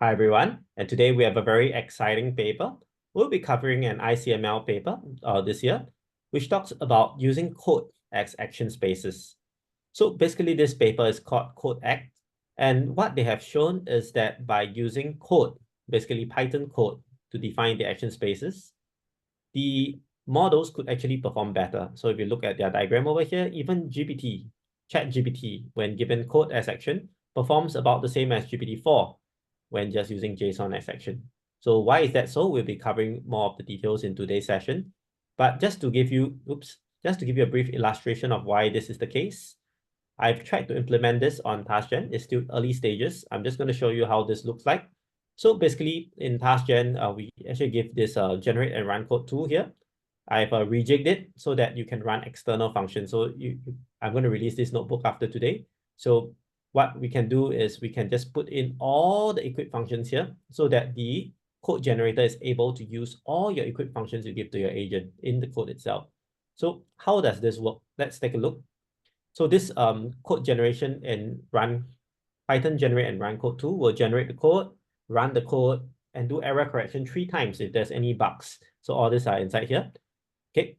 Hi everyone, and today we have a very exciting paper. We'll be covering an ICML paper this year, which talks about using code as action spaces. So basically this paper is called CodeAct, and what they have shown is that by using code, basically Python code to define the action spaces, the models could actually perform better. So if you look at their diagram over here, even ChatGPT, when given code as action, performs about the same as GPT-4 when just using JSON as action. So why is that so? We'll be covering more of the details in today's session. But just to give you a brief illustration of why this is the case, I've tried to implement this on TaskGen. It's still early stages. I'm just going to show you how this looks like. So basically in TaskGen, we actually give this generate and run code tool here. I've rejigged it so that you can run external functions. So I'm going to release this notebook after today. So what we can do is we can just put in all the equip functions here so that the code generator is able to use all your equip functions you give to your agent in the code itself. So how does this work? Let's take a look. So this code generation and run Python generate and run code tool will generate the code, run the code, and do error correction 3 times if there's any bugs. So all these are inside here. Okay,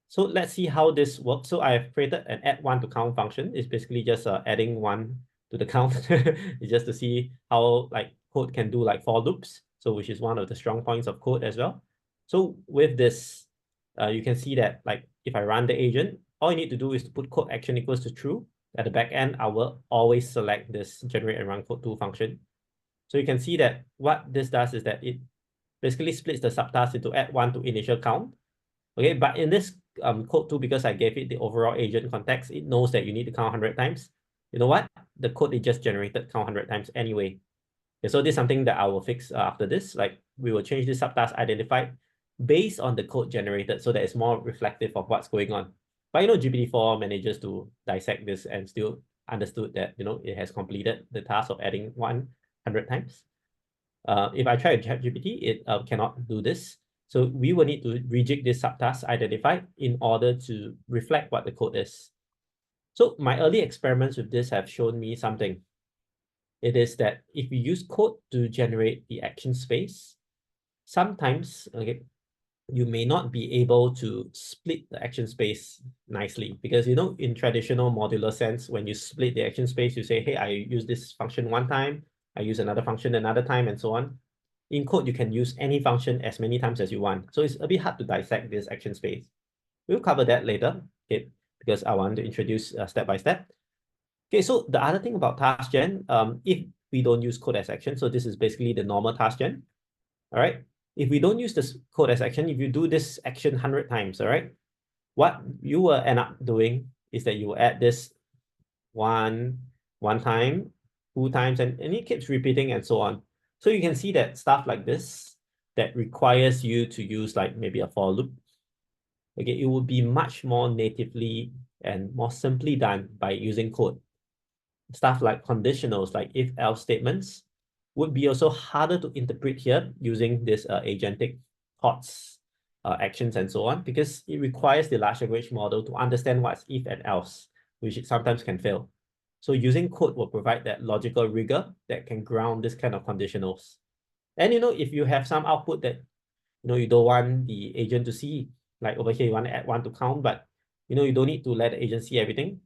so let's see how this works. So I have created an add one to count function. It's basically just adding one to the count. It's just to see how like code can do like for loops. So which is one of the strong points of code as well. So with this, you can see that like if I run the agent, all you need to do is to put code action equals to true. At the back end, I will always select this generate and run code tool function. So you can see that what this does is that it basically splits the subtask into add one to initial count. Okay, but in this code tool, because I gave it the overall agent context, it knows that you need to count 100 times. You know what? The code it just generated count 100 times anyway. Okay, so this is something that I will fix after this. Like we will change this subtask identified based on the code generated so that it's more reflective of what's going on. But GPT-4 manages to dissect this and still understood that it has completed the task of adding 100 times. If I try to ChatGPT, it cannot do this. So we will need to rejig this subtask identified in order to reflect what the code is. So my early experiments with this have shown me something. It is that if we use code to generate the action space, sometimes you may not be able to split the action space nicely because in traditional modular sense, when you split the action space, you say, hey, I use this function one time, I use another function another time, and so on. In code, you can use any function as many times as you want. So it's a bit hard to dissect this action space. We'll cover that later, okay, because I want to introduce step by step. Okay, so the other thing about TaskGen, if we don't use code as action, so this is basically the normal TaskGen, all right? If we don't use this code as action, if you do this action 100 times, all right, what you will end up doing is that you will add this one time, 2 times, and it keeps repeating and so on. So you can see that stuff like this that requires you to use like maybe a for loop, okay, it would be much more natively and more simply done by using code. Stuff like conditionals, like if-else statements, would be also harder to interpret here using this agentic thoughts, actions, and so on, because it requires the large language model to understand what's if and else, which it sometimes can fail. So using code will provide that logical rigor that can ground this kind of conditionals. And if you have some output that you don't want the agent to see, like over here you want to add one to count, but you don't need to let the agent see everything.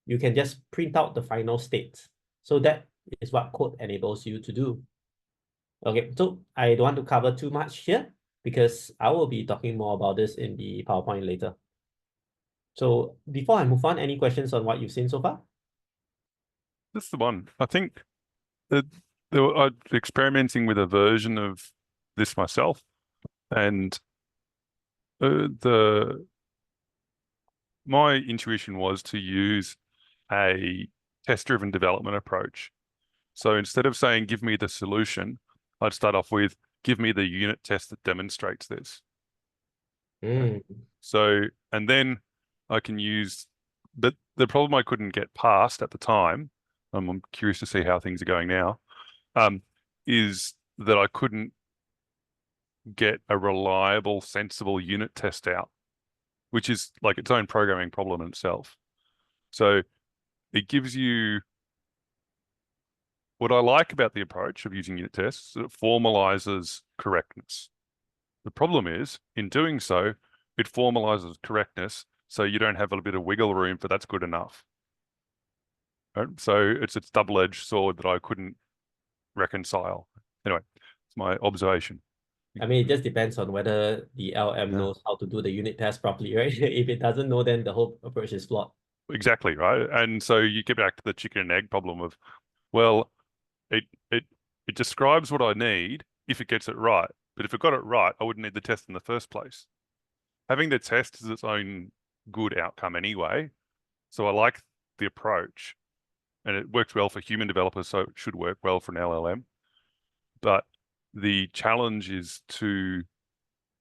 You can just print out the final state. So that is what code enables you to do. Okay, so I don't want to cover too much here because I will be talking more about this in the PowerPoint later. So before I move on, any questions on what you've seen so far? That's the one. I think that I'm experimenting with a version of this myself, and my intuition was to use a test-driven development approach. So instead of saying, give me the solution, I'd start off with, give me the unit test that demonstrates this. So, and then I can use, but the problem I couldn't get past at the time, I'm curious to see how things are going now, is that I couldn't get a reliable, sensible unit test out, which is like its own programming problem in itself. So it gives you what I like about the approach of using unit tests is it formalizes correctness. The problem is, in doing so, it formalizes correctness so you don't have a bit of wiggle room for that's good enough. Right? So it's a double-edged sword that I couldn't reconcile. Anyway, it's my observation. I mean, it just depends on whether the LM Yeah. knows how to do the unit test properly, right? If it doesn't know, then the whole approach is flawed. Exactly, right? And so you get back to the chicken and egg problem of, well, it it it describes what I need if it gets it right. But if it got it right, I wouldn't need the test in the first place. Having the test is its own good outcome anyway. So I like the approach, and it works well for human developers, so it should work well for an LLM. But the challenge is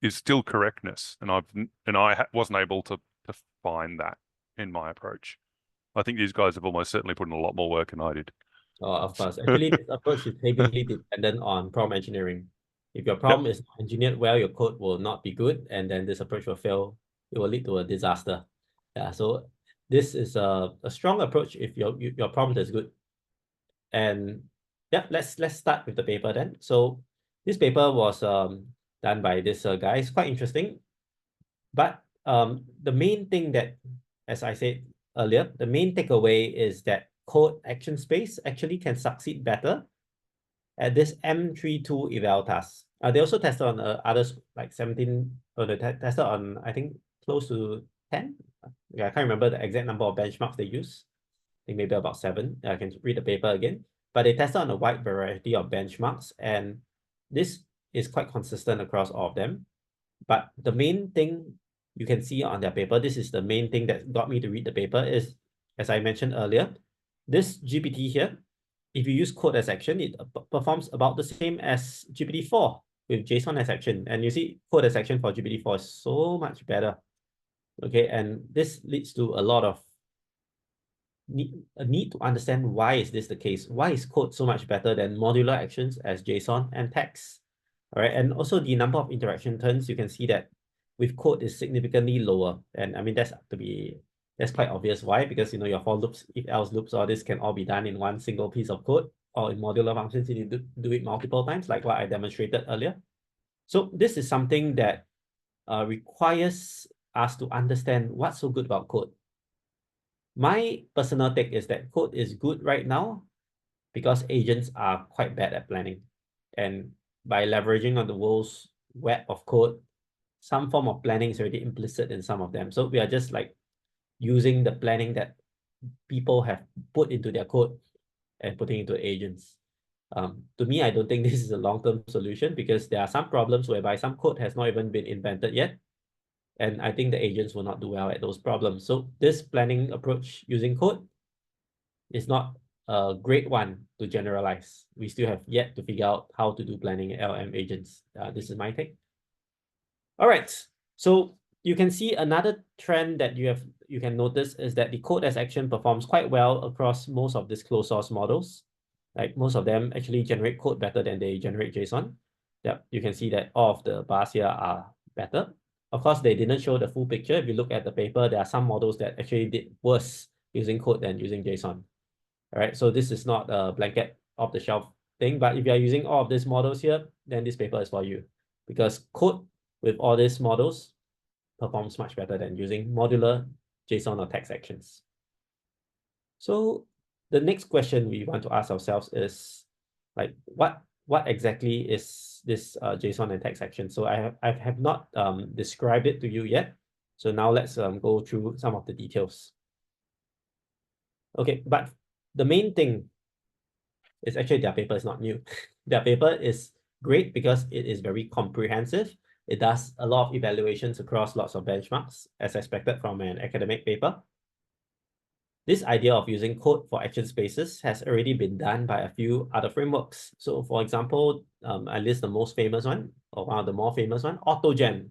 still correctness, and I wasn't able to find that in my approach. I think these guys have almost certainly put in a lot more work than I did. Oh, of course. Actually, this approach is heavily dependent on prompt engineering. If your Yep. prompt is engineered well, your code will not be good, and then this approach will fail. It will lead to a disaster. Yeah, so this is a strong approach if your prompt is good. And yeah, let's start with the paper then. So this paper was done by this guy. It's quite interesting. But the main thing that, as I said earlier, the main takeaway is that code action space actually can succeed better at this M32 eval task. They also tested on others like 17, or they tested on, I think, close to 10. Yeah, I can't remember the exact number of benchmarks they use. I think maybe about 7. I can read the paper again. But they tested on a wide variety of benchmarks, and this is quite consistent across all of them. But the main thing you can see on their paper, this is the main thing that got me to read the paper, is, as I mentioned earlier, this GPT here, if you use code as action, it performs about the same as GPT-4 with JSON as action. And you see code as action for GPT-4 is so much better. Okay, and this leads to a lot of need to understand why is this the case. Why is code so much better than modular actions as JSON and text? All right, and also the number of interaction turns, you can see that with code is significantly lower. And I mean, that's quite obvious why, because your for loops, if else loops, all this can all be done in one single piece of code, or in modular functions, you need to do it multiple times, like what I demonstrated earlier. So this is something that requires us to understand what's so good about code. My personal take is that code is good right now because agents are quite bad at planning. And by leveraging on the world's web of code, some form of planning is already implicit in some of them. So we are just like using the planning that people have put into their code and putting into agents. To me, I don't think this is a long-term solution, because there are some problems whereby some code has not even been invented yet. And I think the agents will not do well at those problems. So this planning approach using code is not a great one to generalize. We still have yet to figure out how to do planning in LLM agents. This is my take. All right, so you can see another trend that you can notice is that the code as action performs quite well across most of these closed source models. Like most of them actually generate code better than they generate JSON. Yeah, you can see that all of the bars here are better. Of course, they didn't show the full picture. If you look at the paper, there are some models that actually did worse using code than using JSON. All right, so this is not a blanket off-the-shelf thing, but if you are using all of these models here, then this paper is for you, because code with all these models performs much better than using modular JSON or text actions. So the next question we want to ask ourselves is, like, what exactly is this JSON and text action? So I have not described it to you yet. So now let's go through some of the details. Okay, but the main thing is actually their paper is not new. Their paper is great because it is very comprehensive. It does a lot of evaluations across lots of benchmarks, as expected from an academic paper. This idea of using code for action spaces has already been done by a few other frameworks. So for example, I list the most famous one, or one of the more famous one, AutoGen.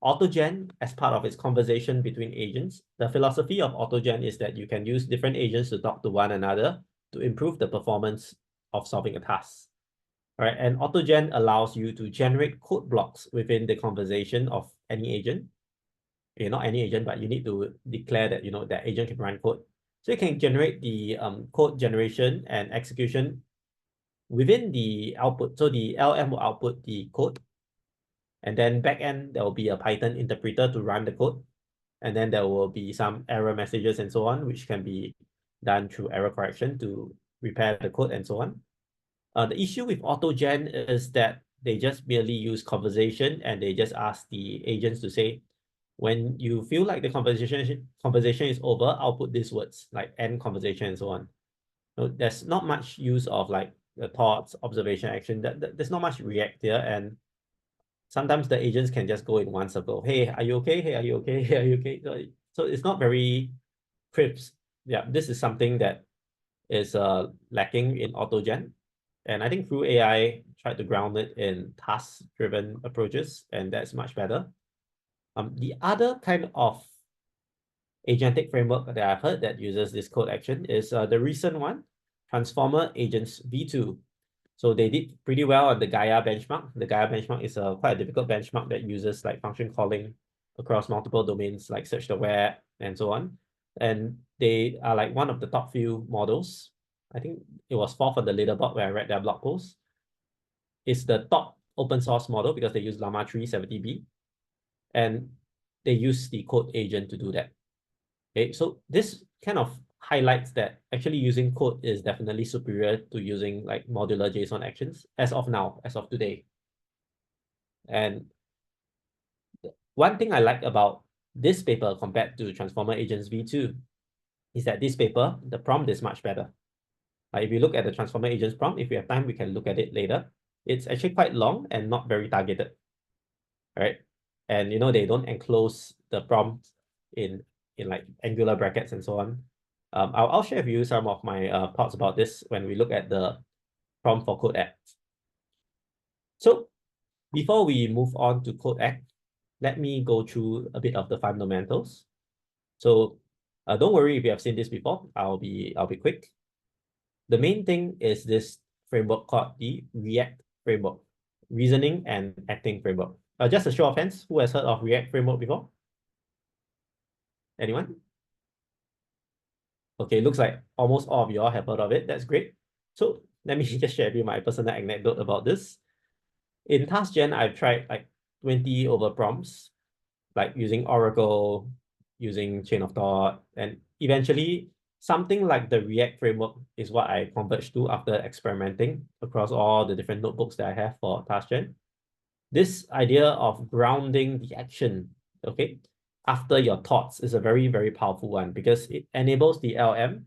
AutoGen, as part of its conversation between agents, the philosophy of AutoGen is that you can use different agents to talk to one another to improve the performance of solving a task. All right, and AutoGen allows you to generate code blocks within the conversation of any agent. Not any agent, but you need to declare that that agent can run code. So you can generate the code generation and execution within the output, so the LLM will output the code, and then backend, there will be a Python interpreter to run the code. And then there will be some error messages and so on, which can be done through error correction to repair the code and so on. The issue with AutoGen is that they just merely use conversation and they just ask the agents to say, when you feel like the conversation is over, output these words, like end conversation and so on. So there's not much use of like the thoughts, observation, action. There's not much React here, and sometimes the agents can just go in one circle. Hey, are you okay? Hey, are you okay? Hey, are you okay? So it's not very crisp. Yeah, this is something that is lacking in AutoGen. And I think through AI tried to ground it in task-driven approaches, and that's much better. The other kind of agentic framework that I've heard that uses this code action is the recent one, Transformer Agents V2. So they did pretty well on the Gaia benchmark. The Gaia benchmark is quite a difficult benchmark that uses like function calling across multiple domains like search the web and so on. And they are like one of the top few models. I think it was fourth on the leaderboard where I read their blog post. It's the top open source model because they use Llama 3 70B. And they use the code agent to do that. Okay, so this kind of highlights that actually using code is definitely superior to using like modular JSON actions as of now, as of today. And one thing I like about this paper compared to Transformer Agents V2 is that this paper, the prompt is much better. If you look at the Transformer Agents prompt, if we have time, we can look at it later. It's actually quite long and not very targeted, right? And they don't enclose the prompt in like angular brackets and so on. I'll share with you some of my thoughts about this when we look at the prompt for CodeAct. So before we move on to CodeAct, let me go through a bit of the fundamentals. So don't worry if you have seen this before. I'll be quick. The main thing is this framework called the React framework, reasoning and acting framework. Just a show of hands, who has heard of React framework before? Anyone? Okay, looks like almost all of you all have heard of it. That's great. So let me just share with you my personal anecdote about this. In TaskGen, I've tried like 20 over prompts, like using Oracle, using Chain of Thought, and eventually something like the React framework is what I converged to after experimenting across all the different notebooks that I have for TaskGen. This idea of grounding the action, okay, after your thoughts is a very, very powerful one because it enables the LM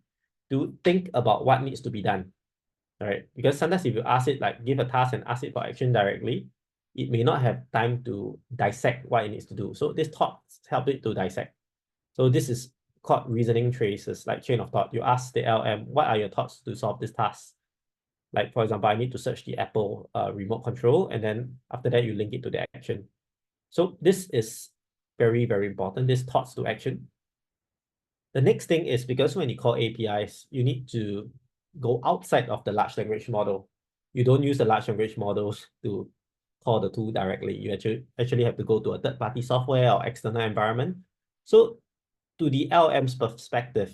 to think about what needs to be done, right? Because sometimes if you ask it, like give a task and ask it for action directly, it may not have time to dissect what it needs to do. So this thoughts help it to dissect. So this is called reasoning traces, like chain of thought. You ask the LM, what are your thoughts to solve this task? Like, for example, I need to search the Apple remote control, and then after that, you link it to the action. So this is very, very important, this thoughts to action. The next thing is because when you call APIs, you need to go outside of the large language model. You don't use the large language models to call the tool directly. You actually have to go to a third-party software or external environment. So to the LM's perspective,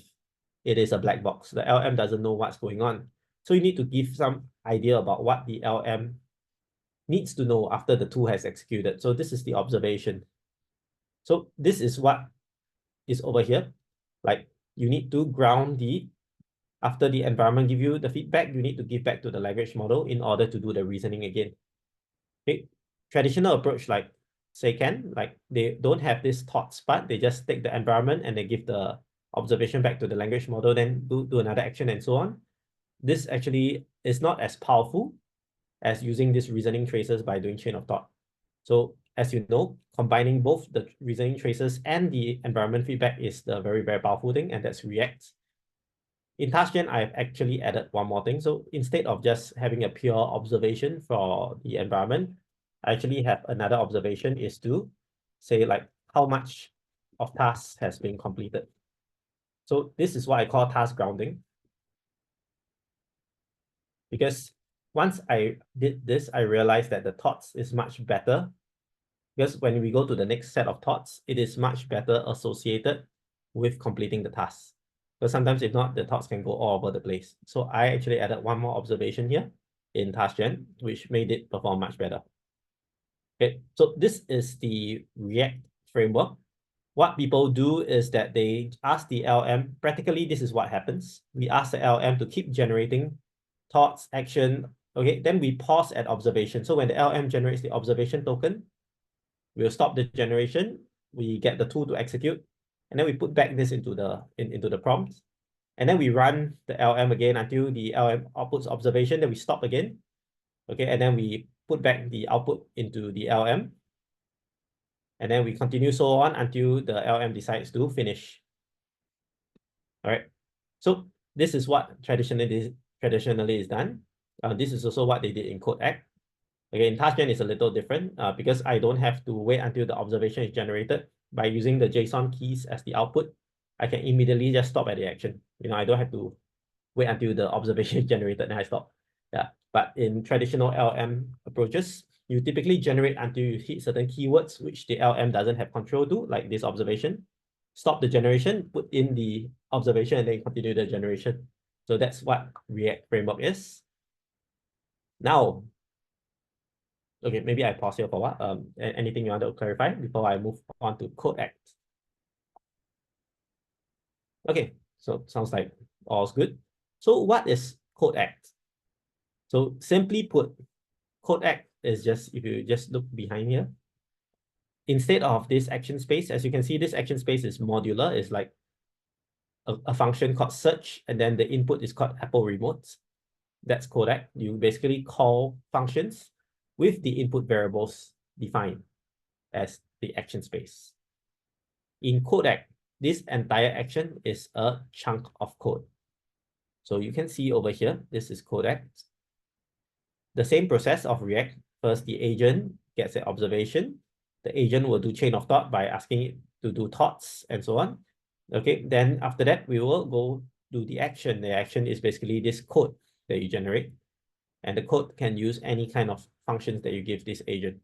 it is a black box. The LM doesn't know what's going on. So you need to give some idea about what the LM needs to know after the tool has executed. So this is the observation. So this is what is over here. Like you need to ground after the environment give you the feedback, you need to give back to the language model in order to do the reasoning again. Okay. Traditional approach like SayCan, like they don't have this thoughts part, they just take the environment and they give the observation back to the language model, then do another action and so on. This actually is not as powerful as using these reasoning traces by doing chain of thought. So as you know, combining both the reasoning traces and the environment feedback is the very, very powerful thing, and that's React. In TaskGen, I've actually added one more thing. So instead of just having a pure observation for the environment, I actually have another observation is to say like how much of tasks has been completed. So this is what I call task grounding. Because once I did this, I realized that the thoughts is much better. Because when we go to the next set of thoughts, it is much better associated with completing the task. Because sometimes if not, the thoughts can go all over the place. So I actually added one more observation here. in TaskGen, which made it perform much better. Okay, so this is the React framework. What people do is that they ask the LM, practically this is what happens. We ask the LM to keep generating thoughts, action, okay, then we pause at observation. So when the LM generates the observation token, we'll stop the generation, we get the tool to execute, and then we put back this into the prompt. And then we run the LM again until the LM outputs observation, then we stop again. Okay, and then we put back the output into the LM. And then we continue so on until the LM decides to finish. All right. So this is what traditionally is done. This is also what they did in CodeAct. Okay, in TaskGen it's a little different because I don't have to wait until the observation is generated. By using the JSON keys as the output, I can immediately just stop at the action. I don't have to wait until the observation is generated and I stop. Yeah, but in traditional LM approaches, you typically generate until you hit certain keywords, which the LM doesn't have control to, like this observation. Stop the generation, put in the observation, and then continue the generation. So that's what React framework is. Now, okay, maybe I pause here for a while. Anything you want to clarify before I move on to CodeAct? Okay, so sounds like all's good. So what is CodeAct? So simply put, CodeAct is just, if you just look behind here, instead of this action space, as you can see, this action space is modular. It's like a function called search, and then the input is called Apple Remote. That's CodeAct. You basically call functions with the input variables defined as the action space. In CodeAct, this entire action is a chunk of code. So you can see over here, this is CodeAct. The same process of React. First, the agent gets an observation. The agent will do chain of thought by asking it to do thoughts and so on. Okay, then after that, we will go do the action. The action is basically this code that you generate. And the code can use any kind of functions that you give this agent.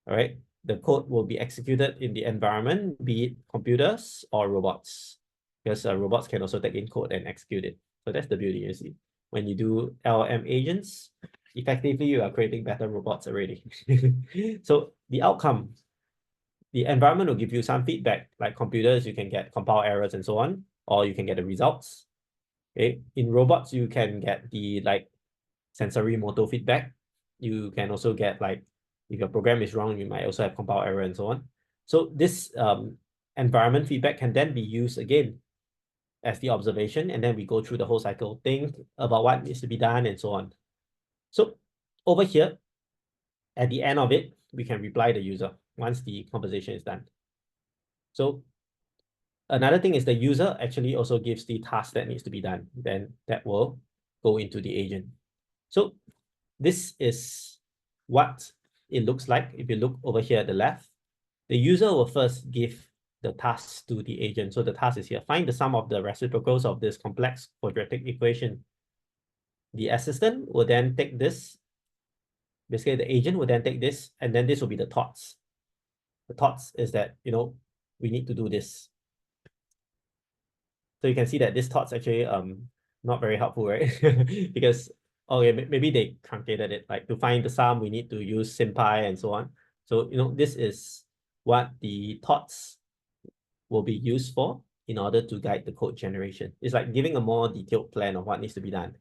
All right, the code will be executed in the environment, be it computers or robots, because robots can also take in code and execute it. So that's the beauty, you see. When you do LLM agents, effectively you are creating better robots already. So the outcome, the environment will give you some feedback, like computers, you can get compile errors and so on, or you can get the results. Okay, in robots, you can get the sensory motor feedback. You can also get if your program is wrong, you might also have compile error and so on. So this environment feedback can then be used again as the observation, and then we go through the whole cycle, think about what needs to be done and so on. So over here, at the end of it, we can reply the user once the conversation is done. So another thing is the user actually also gives the task that needs to be done. Then that will go into the agent. So this is what it looks like. If you look over here at the left, the user will first give the task to the agent. So the task is here. Find the sum of the reciprocals of this complex quadratic equation. The assistant will then take this. Basically, the agent will then take this, and then this will be the thoughts. The thoughts is that, we need to do this. So you can see that this thoughts actually not very helpful, right? Because maybe they truncated it, like to find the sum, we need to use SymPy and so on. So, this is what the thoughts will be used for in order to guide the code generation. It's like giving a more detailed plan of what needs to be done.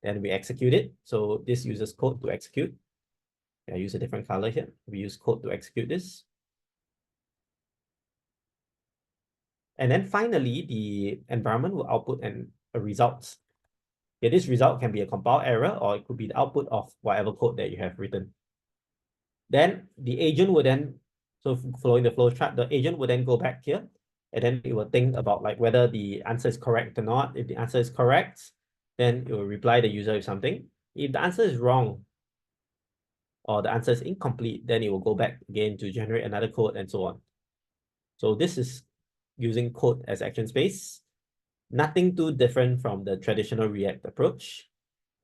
Then we execute it. So this uses code to execute. I use a different color here. We use code to execute this. And then finally, the environment will output a result. Okay, this result can be a compile error, or it could be the output of whatever code that you have written. Then the agent will then, so following the flow chart, the agent will then go back here, and then it will think about whether the answer is correct or not. If the answer is correct, then it will reply the user with something. If the answer is wrong, or the answer is incomplete, then it will go back again to generate another code and so on. So this is using code as action space. Nothing too different from the traditional React approach.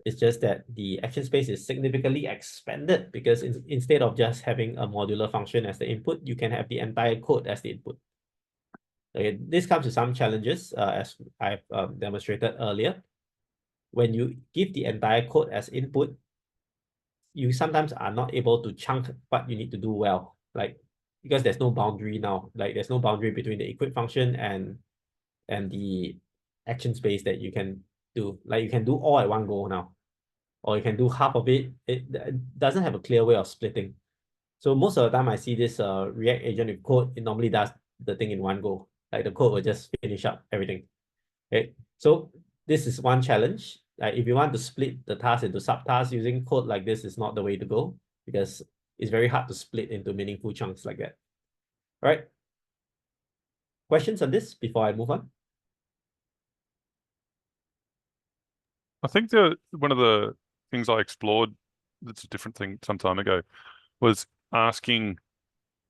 It's just that the action space is significantly expanded because instead of just having a modular function as the input, you can have the entire code as the input. Okay, this comes with some challenges as I've demonstrated earlier. When you give the entire code as input, you sometimes are not able to chunk what you need to do well, like because there's no boundary now, like there's no boundary between the equip function and the action space that you can do. Like you can do all at one go now, or you can do half of it. It doesn't have a clear way of splitting. So most of the time I see this React agent with code, it normally does the thing in one go. Like the code will just finish up everything. Okay. So this is one challenge. Like if you want to split the task into subtasks, using code like this is not the way to go, because it's very hard to split into meaningful chunks like that. All right. Questions on this before I move on? I think one of the things I explored, that's a different thing some time ago, was asking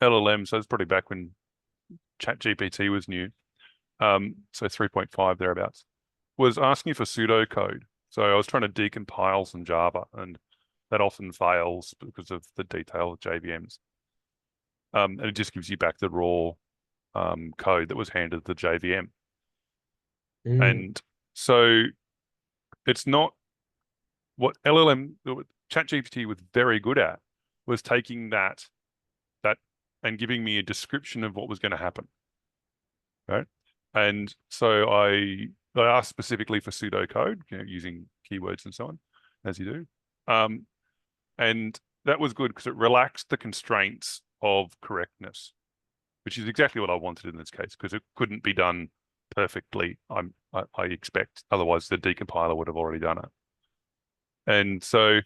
LLMs. So it's probably back when ChatGPT was new, so 3.5 thereabouts, was asking for pseudocode. So I was trying to decompile some Java, and that often fails because of the detail of JVMs. And it just gives you back the raw code that was handed to the JVM. And so it's not what ChatGPT was very good at, was taking that and giving me a description of what was going to happen, right? And so I asked specifically for pseudocode, using keywords and so on, as you do. And that was good because it relaxed the constraints of correctness, which is exactly what I wanted in this case, because it couldn't be done perfectly, I expect. Otherwise, the decompiler would have already done it. And so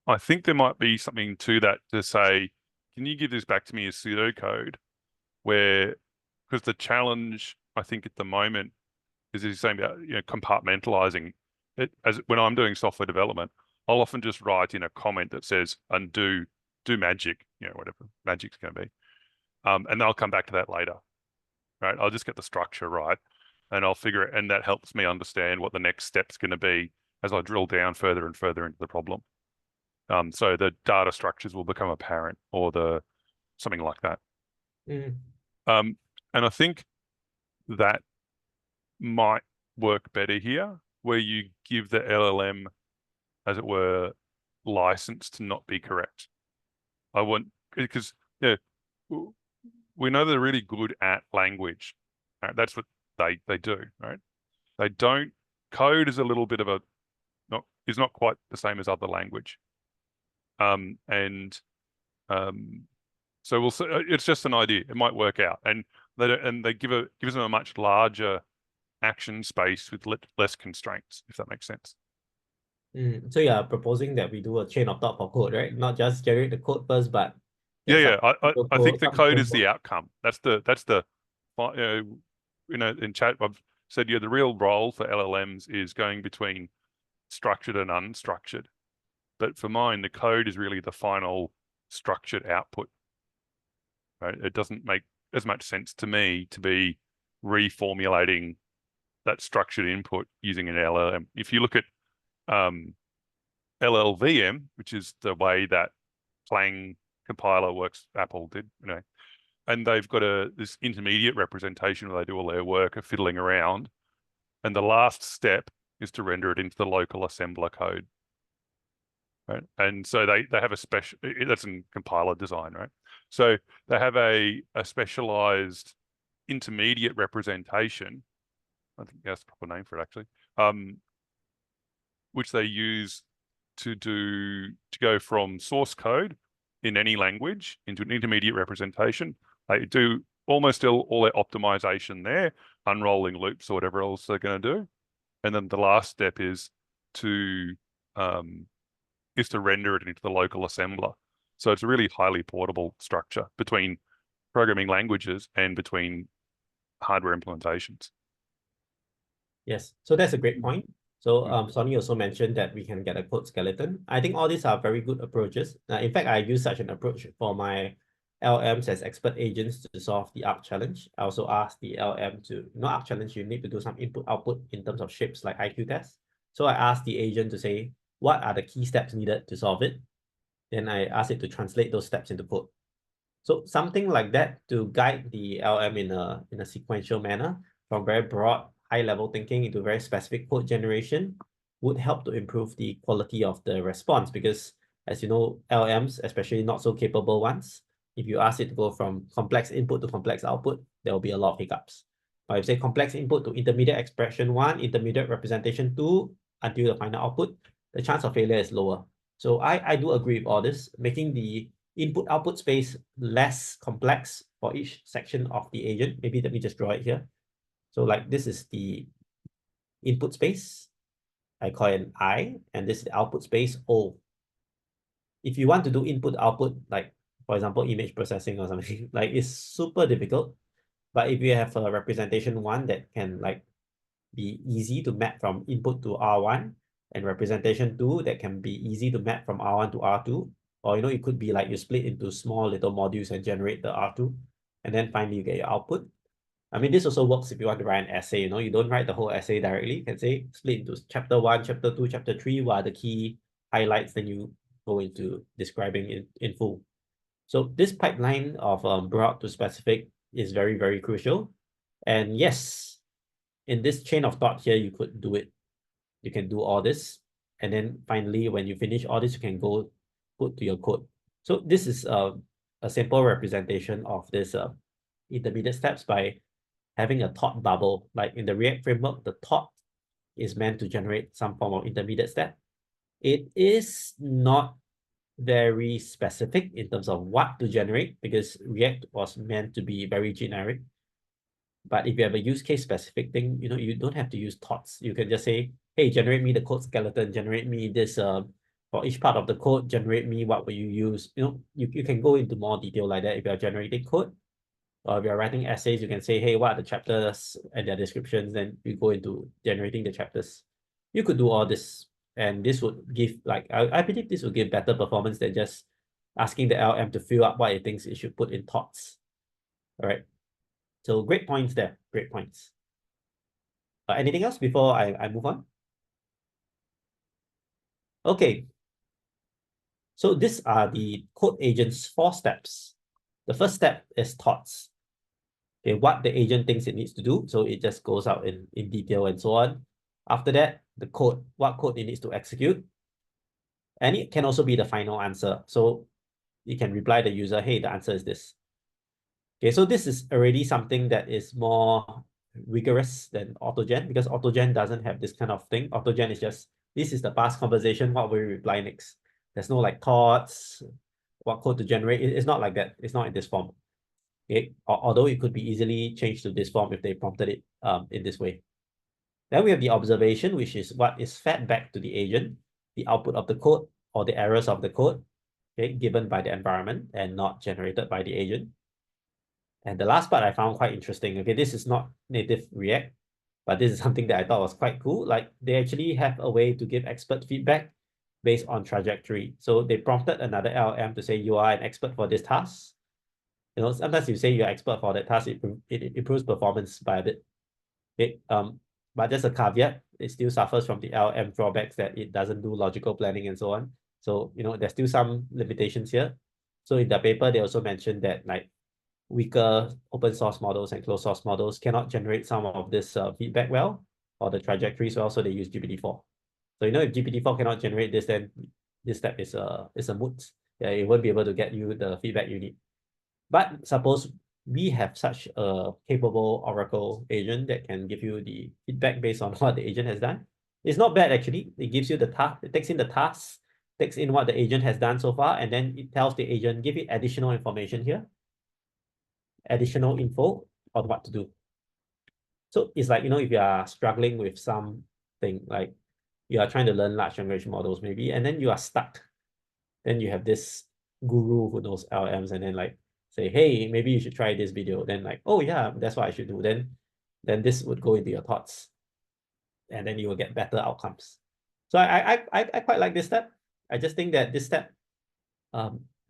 I think there might be something to that, to say, can you give this back to me as pseudocode? Because the challenge, I think, at the moment is he's saying about compartmentalizing it. As when I'm doing software development, I'll often just write in a comment that says undo, do magic, whatever magic's going to be, and then I'll come back to that later, right? I'll just get the structure right, and I'll figure it, and that helps me understand what the next step's going to be as I drill down further and further into the problem. So the data structures will become apparent, or something like that. And I think that might work better here, where you give the LLM, as it were, license to not be correct. Because we know they're really good at language. Right? That's what they do, right? They don't code is a little bit of is not quite the same as other language. So we'll see. It's just an idea. It might work out, and they gives them a much larger action space with less constraints, if that makes sense. So you are proposing that we do a chain of thought for code, right? Not just generate the code first, but I think the code is the outcome. That's the in chat I've said the real role for LLMs is going between structured and unstructured. But for mine, the code is really the final structured output. Right? It doesn't make as much sense to me to be reformulating that structured input using an LLM. If you look at LLVM, which is the way that Clang compiler works, Apple did, and they've got this intermediate representation where they do all their work of fiddling around, and the last step is to render it into the local assembler code. Right. And so they have a special, that's in compiler design, right? So they have a specialized intermediate representation, I think that's the proper name for it actually, which they use to go from source code in any language into an intermediate representation. They do almost all their optimization there, unrolling loops or whatever else they're going to do. And then the last step is to render it into the local assembler. So it's a really highly portable structure between programming languages and between hardware implementations. Yes, so that's a great point. So Sonny also mentioned that we can get a code skeleton. I think all these are very good approaches. In fact, I use such an approach for my LLMs as expert agents to solve the ARC challenge. I also asked the LLM to, ARC challenge, you need to do some input-output in terms of shapes like IQ tests. So I asked the agent to say, what are the key steps needed to solve it? Then I asked it to translate those steps into code. So something like that to guide the LM in a sequential manner, from very broad high-level thinking into very specific code generation, would help to improve the quality of the response, because As you know, LLMs, especially not so capable ones, if you ask it to go from complex input to complex output, there will be a lot of hiccups. But if you say complex input to intermediate expression 1, intermediate representation 2, until the final output, the chance of failure is lower. So I do agree with all this, making the input-output space less complex for each section of the agent. Maybe let me just draw it here. So like this is the input space. I call it an I, and this is the output space O. If you want to do input-output, like for example, image processing or something, like it's super difficult. But if you have a representation 1 that can like be easy to map from input to R1, and representation 2 that can be easy to map from R1 to R2, or it could be like you split into small little modules and generate the R2, and then finally you get your output. I mean, this also works if you want to write an essay, you don't write the whole essay directly. You can say split into chapter 1, chapter 2, chapter 3, what are the key highlights, then you go into describing in full. So this pipeline of broad to specific is very, very crucial. And yes, in this chain of thought here, you could do it. You can do all this. And then finally, when you finish all this, you can go put to your code. So this is a simple representation of this intermediate steps by having a thought bubble. Like in the React framework, the thought is meant to generate some form of intermediate step. It is not very specific in terms of what to generate because React was meant to be very generic. But if you have a use case specific thing, you don't have to use thoughts. You can just say, hey, generate me the code skeleton, generate me this for each part of the code, generate me what will you use. You can go into more detail like that if you're generating code. Or if you're writing essays, you can say, hey, what are the chapters and their descriptions? Then you go into generating the chapters. You could do all this. And this would give, like, I believe this would give better performance than just asking the LM to fill up what it thinks it should put in thoughts. All right. So great points there. Great points. Anything else before I move on? Okay. So these are the code agent's 4 steps. The first step is thoughts. Okay, what the agent thinks it needs to do. So it just goes out in detail and so on. After that, the code, what code it needs to execute. And it can also be the final answer. So you can reply the user, hey, the answer is this. Okay, so this is already something that is more rigorous than AutoGen because AutoGen doesn't have this kind of thing. AutoGen is just, this is the past conversation, what will we reply next? There's no like thoughts, what code to generate. It's not like that. It's not in this form. Okay, although it could be easily changed to this form if they prompted it in this way. Then we have the observation, which is what is fed back to the agent, the output of the code or the errors of the code, okay, given by the environment and not generated by the agent. And the last part I found quite interesting. Okay, this is not native React, but this is something that I thought was quite cool. Like they actually have a way to give expert feedback based on trajectory. So they prompted another LLM to say, you are an expert for this task. Sometimes you say you're expert for that task, it improves performance by a bit. Okay, but there's a caveat. It still suffers from the LLM drawbacks that it doesn't do logical planning and so on. So, there's still some limitations here. So in the paper, they also mentioned that like weaker open source models and closed source models cannot generate some of this feedback well or the trajectories well, so they use GPT-4. So, if GPT-4 cannot generate this, then this step is a moot. Yeah, it won't be able to get you the feedback you need. But suppose we have such a capable Oracle agent that can give you the feedback based on what the agent has done. It's not bad, actually. It gives you the task, it takes in the tasks, takes in what the agent has done so far, and then it tells the agent, give it additional information here, additional info on what to do. So it's like, if you are struggling with something, like you are trying to learn large language models maybe, and then you are stuck. Then you have this guru who knows LLMs and then like say, hey, maybe you should try this video. Then like, oh yeah, that's what I should do. Then this would go into your thoughts. And then you will get better outcomes. So I quite like this step. I just think that this step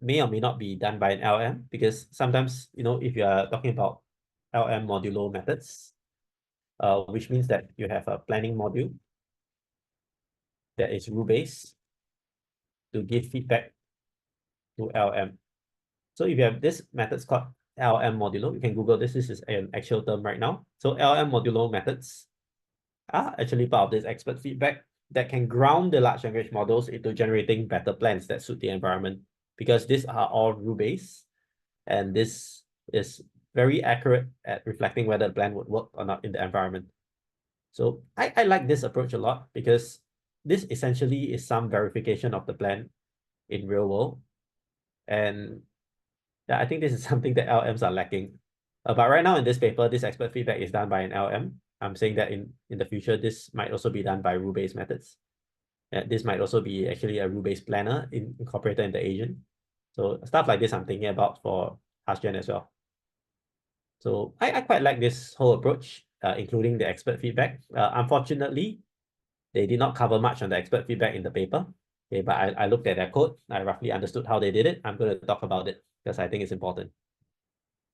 may or may not be done by an LLM because sometimes, if you are talking about LLM modular methods, which means that you have a planning module that is rule-based to give feedback to LLM. So if you have this methods called LLM modulo, you can Google this. This is an actual term right now. So LLM modulo methods are actually part of this expert feedback. that can ground the large language models into generating better plans that suit the environment, because these are all rule-based, and this is very accurate at reflecting whether the plan would work or not in the environment. So I like this approach a lot, because this essentially is some verification of the plan in real world. And yeah, I think this is something that LLMs are lacking. But right now in this paper, this expert feedback is done by an LLM. I'm saying that in the future, this might also be done by rule-based methods. This might also be actually a rule-based planner incorporated in the agent. So stuff like this I'm thinking about for TaskGen as well. So I quite like this whole approach, including the expert feedback. Unfortunately, they did not cover much on the expert feedback in the paper. Okay, but I looked at their code. I roughly understood how they did it. I'm going to talk about it because I think it's important.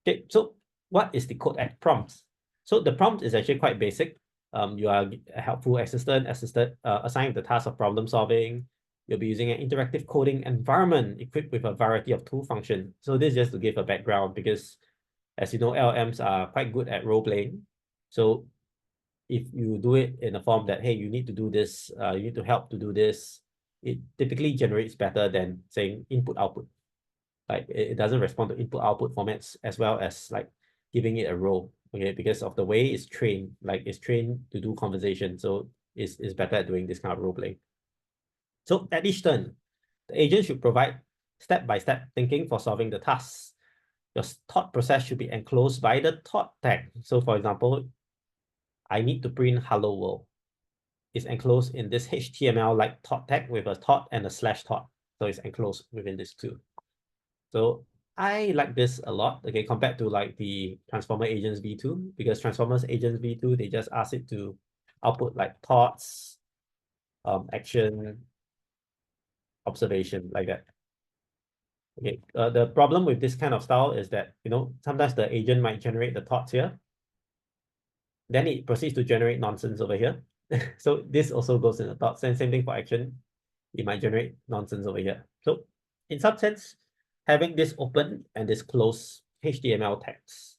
Okay, so what is the CodeAct prompt? So the prompt is actually quite basic. You are a helpful assistant assigned the task of problem solving. You'll be using an interactive coding environment equipped with a variety of tool functions. So this is just to give a background, because as you know, LLMs are quite good at role playing. So if you do it in a form that, hey, you need to do this, you need to help to do this, it typically generates better than saying input output. Like it doesn't respond to input output formats as well as like giving it a role. Okay, because of the way it's trained, like it's trained to do conversation. So it's better at doing this kind of role play. So at each turn, the agent should provide step-by-step thinking for solving the tasks. Your thought process should be enclosed by the thought tag. So for example, I need to print hello world. It's enclosed in this HTML-like thought tag with a thought and a slash thought. So it's enclosed within this too. So I like this a lot, okay, compared to like the Transformer Agents v2, because Transformers Agents v2, they just ask it to output like thoughts, action, observation, like that. Okay, the problem with this kind of style is that, you know, sometimes the agent might generate the thoughts here, then it proceeds to generate nonsense over here. So this also goes in the thoughts, and same thing for action. It might generate nonsense over here. So in some sense, having this open and this closed HTML tags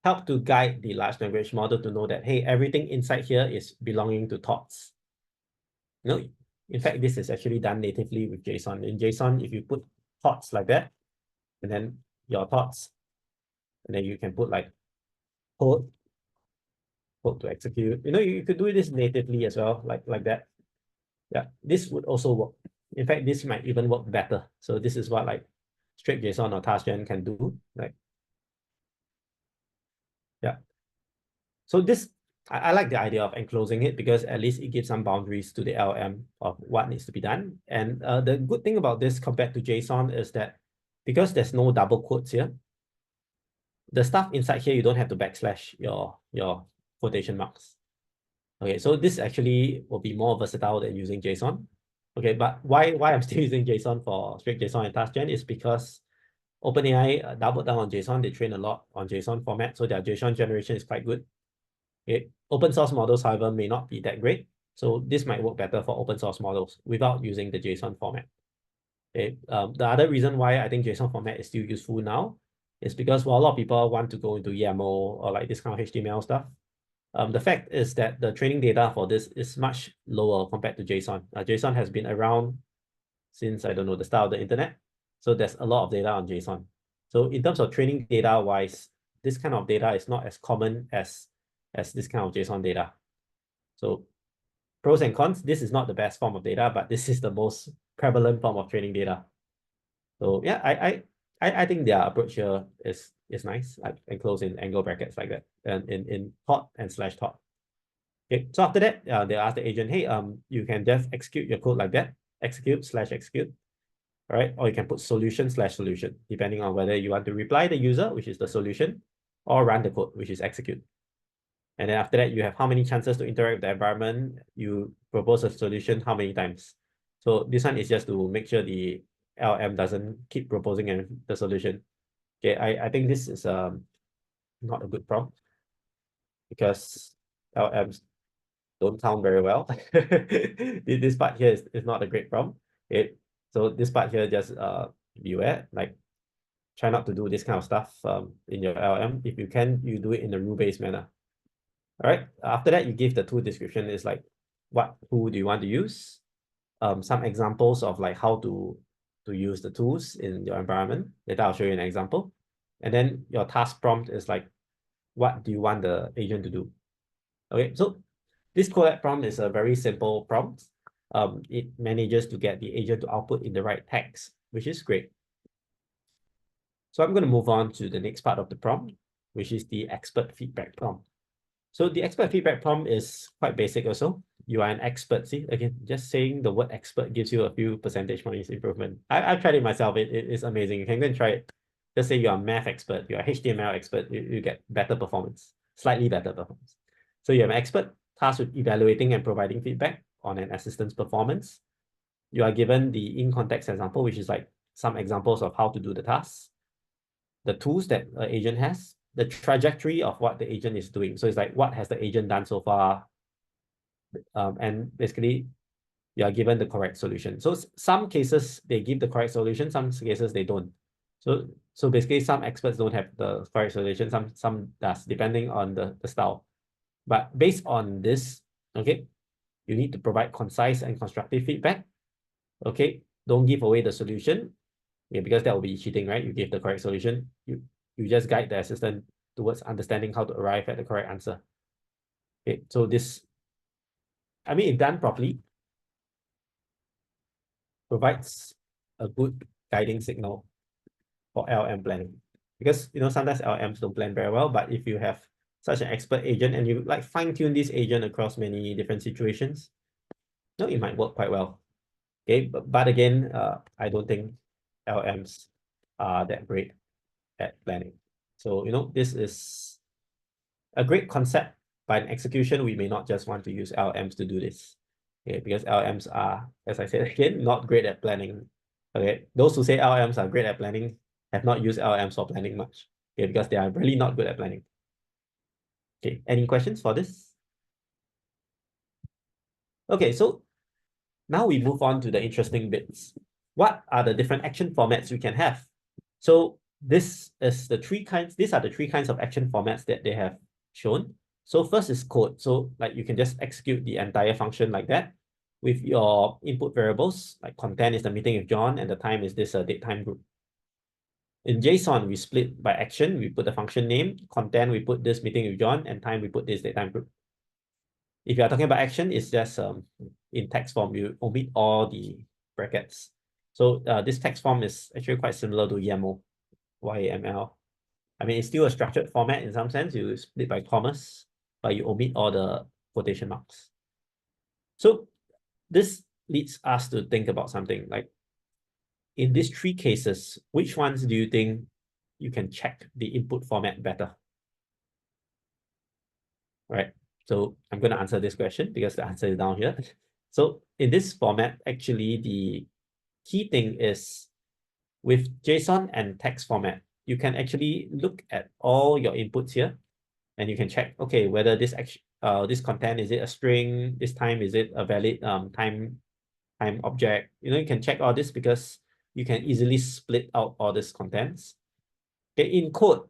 help to guide the large language model to know that, hey, everything inside here is belonging to thoughts. You know, in fact, this is actually done natively with JSON. In JSON, if you put thoughts like that, and then your thoughts, and then you can put like code to execute. You know, you could do this natively as well, like that. Yeah, this would also work. In fact, this might even work better. So this is what like straight JSON or TaskGen can do. Like, yeah. So this, I like the idea of enclosing it, because at least it gives some boundaries to the LLM of what needs to be done. And the good thing about this compared to JSON is that because there's no double quotes here, the stuff inside here, you don't have to backslash your quotation marks. Okay, so this actually will be more versatile than using JSON. Okay, but why I'm still using JSON for straight JSON and TaskGen is because OpenAI doubled down on JSON. They train a lot on JSON format, so their JSON generation is quite good. Okay, open source models, however, may not be that great. So this might work better for open source models without using the JSON format. Okay, the other reason why I think JSON format is still useful now is because while a lot of people want to go into YAML or like this kind of HTML stuff, the fact is that the training data for this is much lower compared to JSON. JSON has been around since, I don't know, the start of the internet. So there's a lot of data on JSON. So in terms of training data wise, this kind of data is not as common as this kind of JSON data. So pros and cons, this is not the best form of data, but this is the most prevalent form of training data. So yeah, I think their approach here is nice, like enclosed in angle brackets like that, and in thought and slash thought. Okay, so after that, they ask the agent, hey, you can just execute your code like that, execute/execute, all right? Or you can put solution/solution, depending on whether you want to reply the user, which is the solution, or run the code, which is execute. And then after that, you have how many chances to interact with the environment. You propose a solution how many times. So this one is just to make sure the LM doesn't keep proposing the solution. Okay, I think this is not a good prompt, because LMs don't sound very well. This part here is not a great prompt. Okay, so this part here, just beware, like try not to do this kind of stuff in your LM. If you can, you do it in a rule-based manner. All right, after that, you give the tool description. Is like what tool do you want to use, some examples of like how to use the tools in your environment. Later, I'll show you an example. And then your task prompt is like, what do you want the agent to do? Okay, so this CodeAct prompt is a very simple prompt. It manages to get the agent to output in the right text, which is great. So I'm going to move on to the next part of the prompt, which is the expert feedback prompt. So the expert feedback prompt is quite basic also. You are an expert. See, again, just saying the word expert gives you a few percentage points improvement. I've tried it myself. It is amazing. You can go and try it. Just say you're a math expert, you're a HTML expert, you get better performance, slightly better performance. So you have an expert tasked with evaluating and providing feedback on an assistant's performance. You are given the in-context example, which is like some examples of how to do the task, the tools that an agent has, the trajectory of what the agent is doing. So it's like, what has the agent done so far? And basically, you are given the correct solution. So some cases, they give the correct solution, some cases they don't. So basically, some experts don't have the correct solution, some does, depending on the style. But based on this, okay, you need to provide concise and constructive feedback. Okay, don't give away the solution. Yeah, because that will be cheating, right? You give the correct solution. You just guide the assistant towards understanding how to arrive at the correct answer. Okay, so this, I mean, if done properly, provides a good guiding signal for LLM planning. Because, you know, sometimes LLMs don't plan very well, but if you have such an expert agent and you like fine-tune this agent across many different situations, you know, it might work quite well. Okay, but again, I don't think LLMs are that great at planning. So, you know, this is a great concept, but in execution, we may not just want to use LLMs to do this. Okay, because LLMs are, as I said again, not great at planning. Okay, those who say LLMs are great at planning have not used LLMs for planning much. Okay, because they are really not good at planning. Okay, any questions for this? Okay, so now we move on to the interesting bits. What are the different action formats we can have? So these are the three kinds of action formats that they have shown. So first is code. So like you can just execute the entire function like that with your input variables, like content is the meeting with John and the time is this date time group. In JSON, we split by action. We put the function name, content, we put this meeting with John, and time, we put this date time group. If you are talking about action, it's just in text form, you omit all the brackets. So this text form is actually quite similar to YAML, YAML. I mean, it's still a structured format in some sense. You split by commas, but you omit all the quotation marks. So this leads us to think about something like, in these three cases, which ones do you think you can check the input format better? Right. So I'm going to answer this question because the answer is down here. So in this format, actually, the key thing is with JSON and text format, you can actually look at all your inputs here and you can check, okay, whether this content, is it a string? This time, is it a valid time object? You know, you can check all this because you can easily split out all these contents. Okay, in code,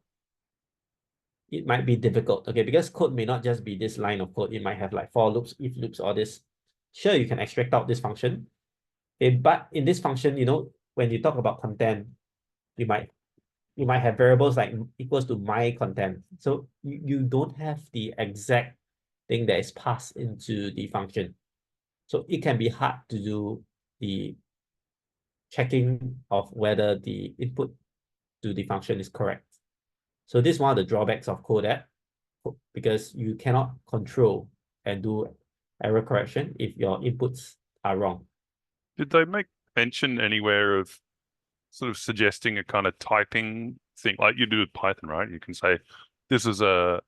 it might be difficult, okay, because code may not just be this line of code. It might have like for loops, if loops, all this. Sure, you can extract out this function. Okay, but in this function, you know, when you talk about content, you might have variables like equals to my content. So you don't have the exact thing that is passed into the function. So it can be hard to do the checking of whether the input to the function is correct. So this is one of the drawbacks of CodeAct, because you cannot control and do error correction if your inputs are wrong. Did they make mention anywhere of sort of suggesting a kind of typing thing like you do with Python, right? You can say, this is a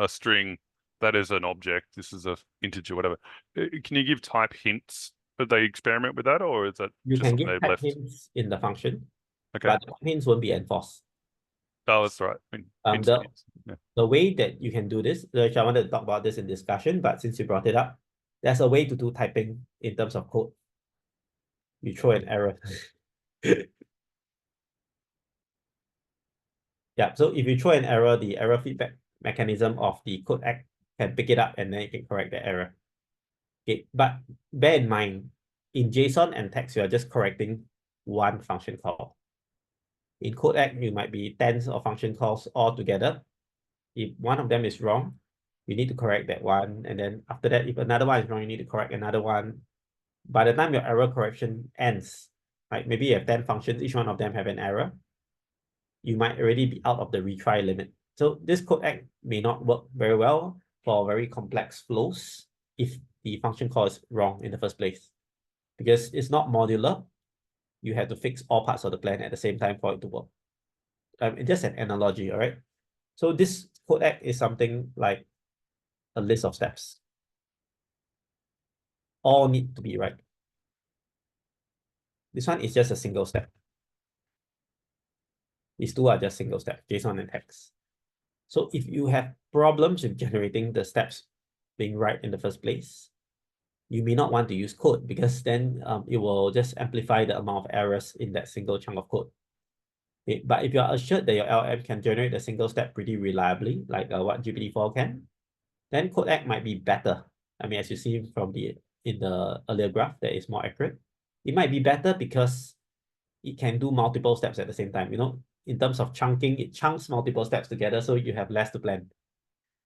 string, that is an object, this is a integer, whatever. Can you give type hints? Did they experiment with that, or is that You just can something give they've type left? hints in the function, Okay. but the hints won't be enforced. Oh, that's right. I mean, hints and hints. Yeah. The way that you can do this, which I wanted to talk about this in discussion, but since you brought it up, there's a way to do typing in terms of code. You throw an error. Yeah, so if you throw an error, the error feedback mechanism of the CodeAct can pick it up and then it can correct the error. Okay, but bear in mind, in JSON and text, you are just correcting one function call. In CodeAct, you might be tens of function calls all together. If one of them is wrong, you need to correct that one. And then after that, if another one is wrong, you need to correct another one. By the time your error correction ends, like maybe you have 10 functions, each one of them have an error, you might already be out of the retry limit. So this CodeAct may not work very well for very complex flows if the function call is wrong in the first place, because it's not modular. You have to fix all parts of the plan at the same time for it to work. It's just an analogy, all right? So this CodeAct is something like a list of steps. All need to be right. This one is just a single step. These two are just single steps, JSON and text. So if you have problems with generating the steps being right in the first place, you may not want to use code, because then it will just amplify the amount of errors in that single chunk of code. Okay, but if you are assured that your LLM can generate a single step pretty reliably, like what GPT-4 can, then CodeAct might be better. I mean, as you see from in the earlier graph, that is more accurate. It might be better because it can do multiple steps at the same time. You know, in terms of chunking, it chunks multiple steps together, so you have less to plan.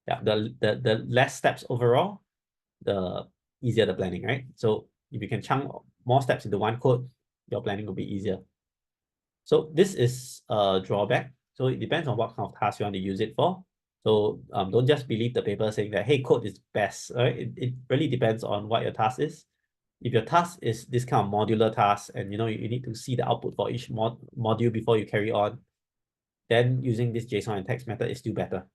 Yeah, the less steps overall, the easier the planning, right? So if you can chunk more steps into one code, your planning will be easier. So this is a drawback. So it depends on what kind of task you want to use it for. So don't just believe the paper saying that, hey, code is best, right? It really depends on what your task is. If your task is this kind of modular task, and you need to see the output for each module before you carry on, then using this JSON and text method is still better.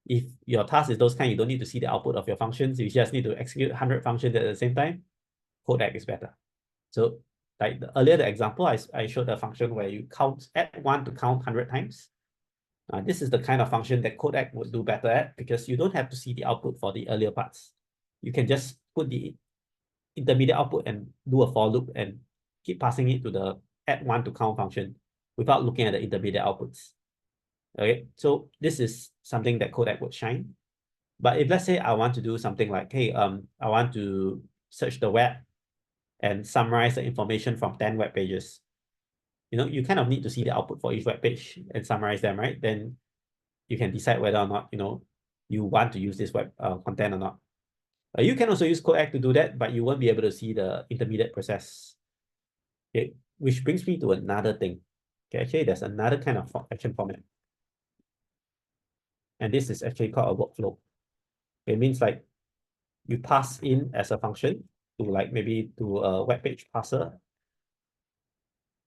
If your task is those kind, you don't need to see the output of your functions, you just need to execute 100 functions at the same time, CodeAct is better. So like earlier, the example, I showed a function where you add 1 to count 100 times. This is the kind of function that CodeAct would do better at, because you don't have to see the output for the earlier parts. You can just put the intermediate output and do a for loop and keep passing it to the add 1 to count function without looking at the intermediate outputs. Okay, so this is something that CodeAct would shine. But if let's say I want to do something like, hey, I want to search the web and summarize the information from 10 web pages. You kind of need to see the output for each web page and summarize them, right? Then you can decide whether or not, you want to use this web content or not. You can also use CodeAct to do that, but you won't be able to see the intermediate process. Okay, which brings me to another thing. Okay, actually, there's another kind of action format. And this is actually called a workflow. It means like you pass in as a function to like maybe to a web page parser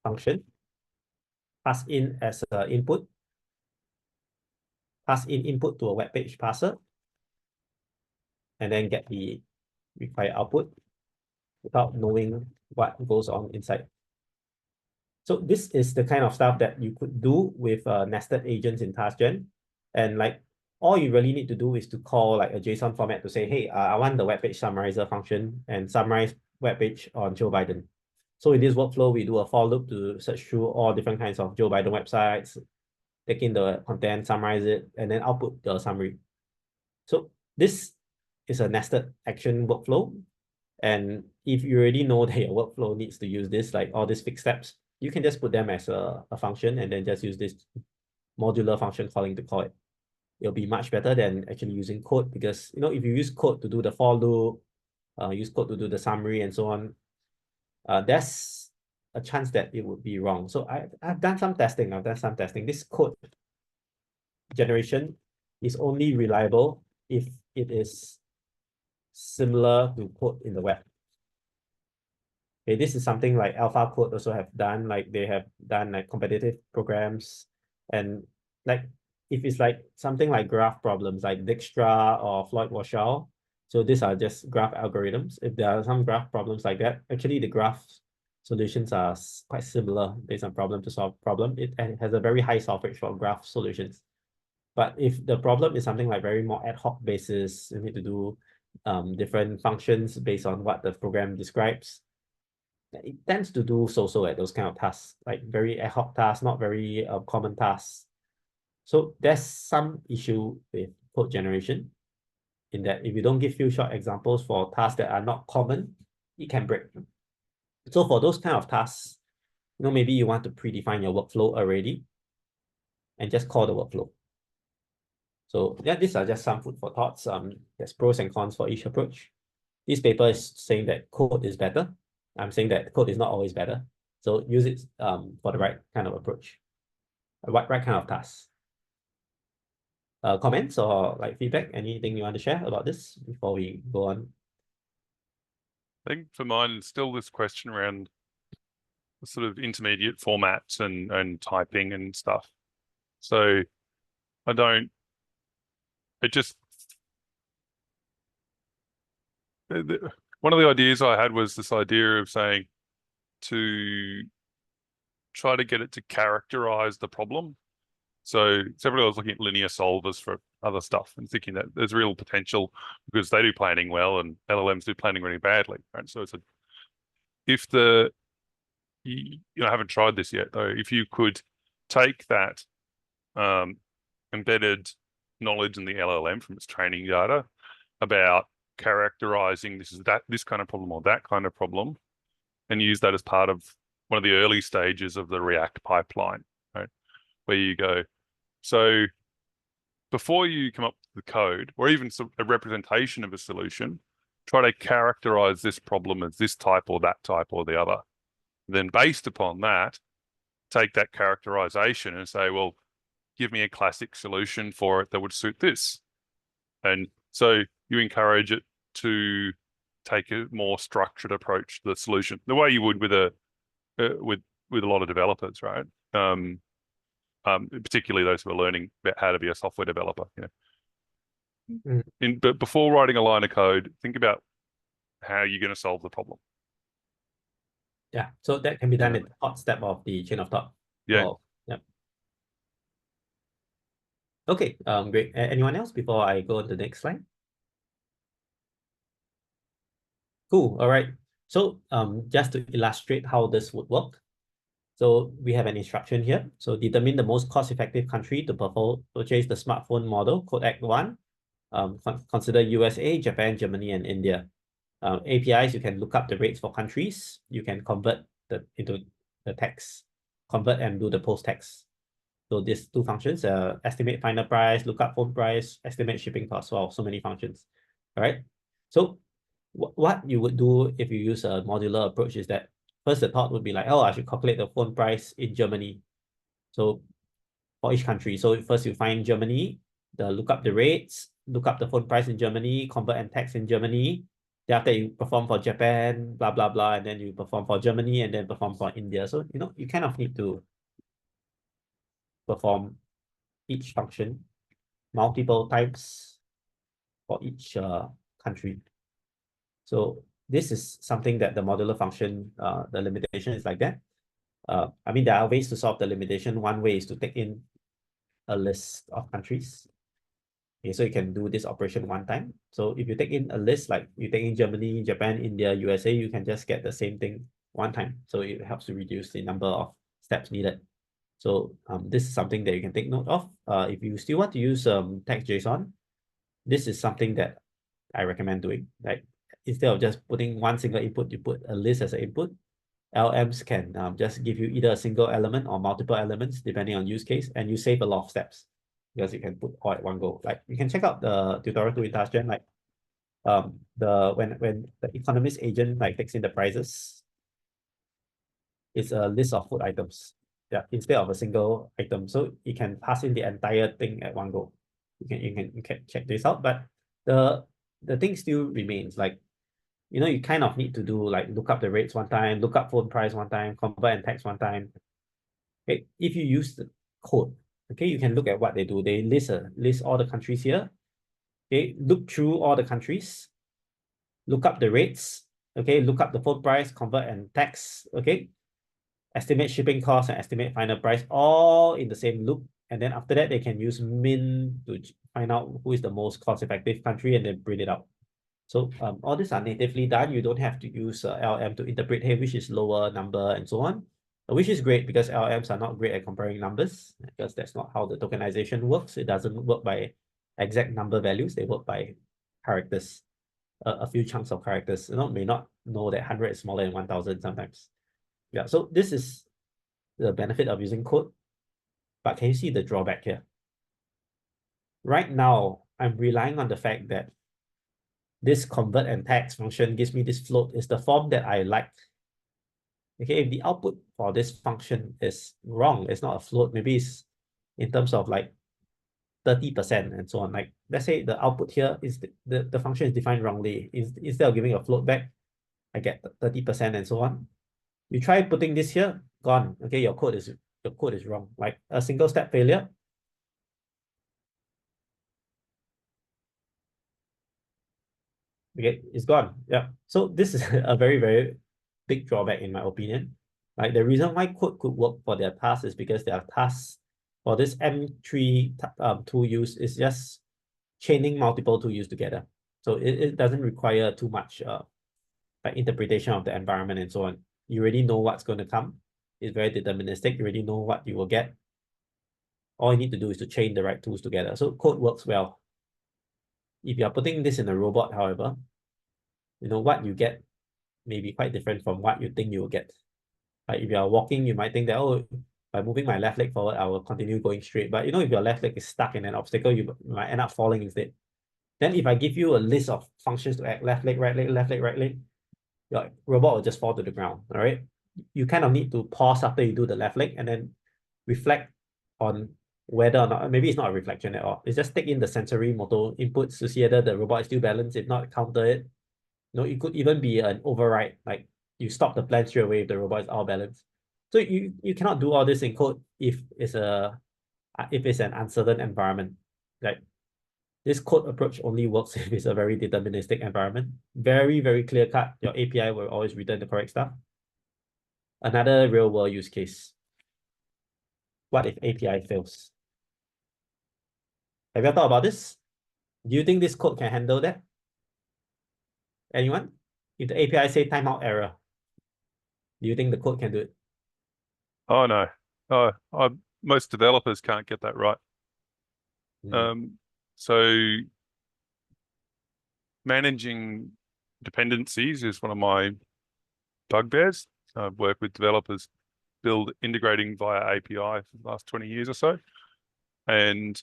function, pass in as an input, pass in input to a web page parser, and then get the required output without knowing what goes on inside. So this is the kind of stuff that you could do with nested agents in TaskGen. And like all you really need to do is to call like a JSON format to say, hey, I want the web page summarizer function and summarize web page on Joe Biden. So in this workflow, we do a for loop to search through all different kinds of Joe Biden websites, take in the content, summarize it, and then output the summary. So this is a nested action workflow. And if you already know that your workflow needs to use this, like all these fixed steps, you can just put them as a function and then just use this modular function calling to call it. It'll be much better than actually using code, because if you use code to do the for loop, use code to do the summary and so on, there's a chance that it would be wrong. So I've done some testing. This code generation is only reliable if it is similar to code in the web. Okay, this is something like Alpha Code also have done. Like they have done like competitive programs, and like if it's like something like graph problems like Dijkstra or Floyd-Warshall, so these are just graph algorithms. If there are some graph problems like that, actually the graph solutions are quite similar based on problem to solve problem. It has a very high solve rate for graph solutions. But if the problem is something like very more ad hoc basis, you need to do different functions based on what the program describes, it tends to do so at those kind of tasks, like very ad hoc tasks, not very common tasks. So there's some issue with code generation. in that if you don't give few short examples for tasks that are not common, it can break. So for those kind of tasks, maybe you want to predefine your workflow already and just call the workflow. So yeah, these are just some food for thoughts. There's pros and cons for each approach. This paper is saying that code is better. I'm saying that code is not always better. So use it for the right kind of approach, right kind of task. Comments or like feedback, anything you want to share about this before we go on? I think for mine, it's still this question around sort of intermediate formats and typing and stuff. So one of the ideas I had was this idea of saying to try to get it to characterize the problem. So separately, I was looking at linear solvers for other stuff and thinking that there's real potential because they do planning well and LLMs do planning really badly, right? So I haven't tried this yet though. If you could take that embedded knowledge in the LLM from its training data about characterizing this kind of problem or that kind of problem, and use that as part of one of the early stages of the React pipeline, right? Where you go, so before you come up with the code or even a representation of a solution, try to characterize this problem as this type or that type or the other. Then based upon that, take that characterization and say, well, give me a classic solution for it that would suit this. And so you encourage it to take a more structured approach to the solution, the way you would with a lot of developers, right? Particularly those who are learning about how to be a software developer. But before writing a line of code, think about how you're going to solve the problem. Yeah, so that can be done in the hot step of the chain of thought. Yeah. Well, yep. Okay, great. Anyone else before I go to the next slide? Cool. All right. So just to illustrate how this would work. So we have an instruction here. So determine the most cost-effective country to purchase the smartphone model, CodeAct 1. Consider USA, Japan, Germany, and India. APIs, you can look up the rates for countries. You can convert into the text, convert and do the post text. So these two functions, estimate final price, look up phone price, estimate shipping cost. Wow, so many functions. All right. So what you would do if you use a modular approach is that first the thought would be like, oh, I should calculate the phone price in Germany. So for each country. So first you find Germany, look up the rates, look up the phone price in Germany, convert and text in Germany. Then after you perform for Japan, blah, blah, blah, and then you perform for Germany and then perform for India. So, you kind of need to perform each function multiple times for each country. So this is something that the modular function, the limitation is like that. I mean, there are ways to solve the limitation. One way is to take in a list of countries. Okay, so you can do this operation one time. So if you take in a list, like you take in Germany, Japan, India, USA, you can just get the same thing one time. So it helps to reduce the number of steps needed. So this is something that you can take note of. If you still want to use text JSON, this is something that I recommend doing. Like instead of just putting one single input, you put a list as an input. LLMs can just give you either a single element or multiple elements depending on use case, and you save a lot of steps because you can put all at one go. Like you can check out the tutorial to TaskGen, like when the economist agent like takes in the prices, it's a list of food items. Yeah, instead of a single item. So you can pass in the entire thing at one go. You can check this out, but the thing still remains, like you kind of need to do like look up the rates one time, look up phone price one time, convert and text one time. Okay, if you use the code, okay, you can look at what they do. They list all the countries here. Okay, look through all the countries, look up the rates. Okay, look up the phone price, convert and text. Okay, estimate shipping cost and estimate final price, all in the same loop. And then after that, they can use min to find out who is the most cost-effective country and then print it out. So all these are natively done. You don't have to use LLM to interpret, hey, which is lower number and so on, which is great because LLMs are not great at comparing numbers because that's not how the tokenization works. It doesn't work by exact number values. They work by characters, a few chunks of characters. May not know that 100 is smaller than 1000 sometimes. Yeah, so this is the benefit of using code. But can you see the drawback here? Right now, I'm relying on the fact that this convert and tags function gives me this float is the form that I like. Okay, if the output for this function is wrong, it's not a float, maybe it's in terms of like 30% and so on. Like, let's say the output here is the function is defined wrongly. Instead of giving a float back, I get 30% and so on. You try putting this here, gone. Okay, your code is wrong. Like a single step failure. Okay, it's gone. Yeah. So this is a very, very big drawback in my opinion. Like the reason why code could work for their tasks is because their tasks for this M3 tool use is just chaining multiple tool use together. So it doesn't require too much like interpretation of the environment and so on. You already know what's going to come. It's very deterministic. You already know what you will get. All you need to do is to chain the right tools together. So code works well. If you are putting this in a robot, however, what you get may be quite different from what you think you will get. Like if you are walking, you might think that, oh, by moving my left leg forward, I will continue going straight. But if your left leg is stuck in an obstacle, you might end up falling instead. Then if I give you a list of functions to act, left leg, right leg, left leg, right leg, your robot will just fall to the ground, all right? You kind of need to pause after you do the left leg and then reflect on whether or not, maybe it's not a reflection at all. It's just take in the sensory motor inputs to see whether the robot is still balanced. If not, counter it. It could even be an override, like you stop the plan straight away if the robot is out of balance. So you cannot do all this in code if it's an uncertain environment. Like this code approach only works if it's a very deterministic environment. Very, very clear cut. Your API will always return the correct stuff. Another real world use case. What if API fails? Have you thought about this? Do you think this code can handle that? Anyone? If the API say timeout error, do you think the code can do it? Oh no. Most developers can't get that right. So managing dependencies is one of my bugbears. I've worked with developers build integrating via API for the last 20 years or so. And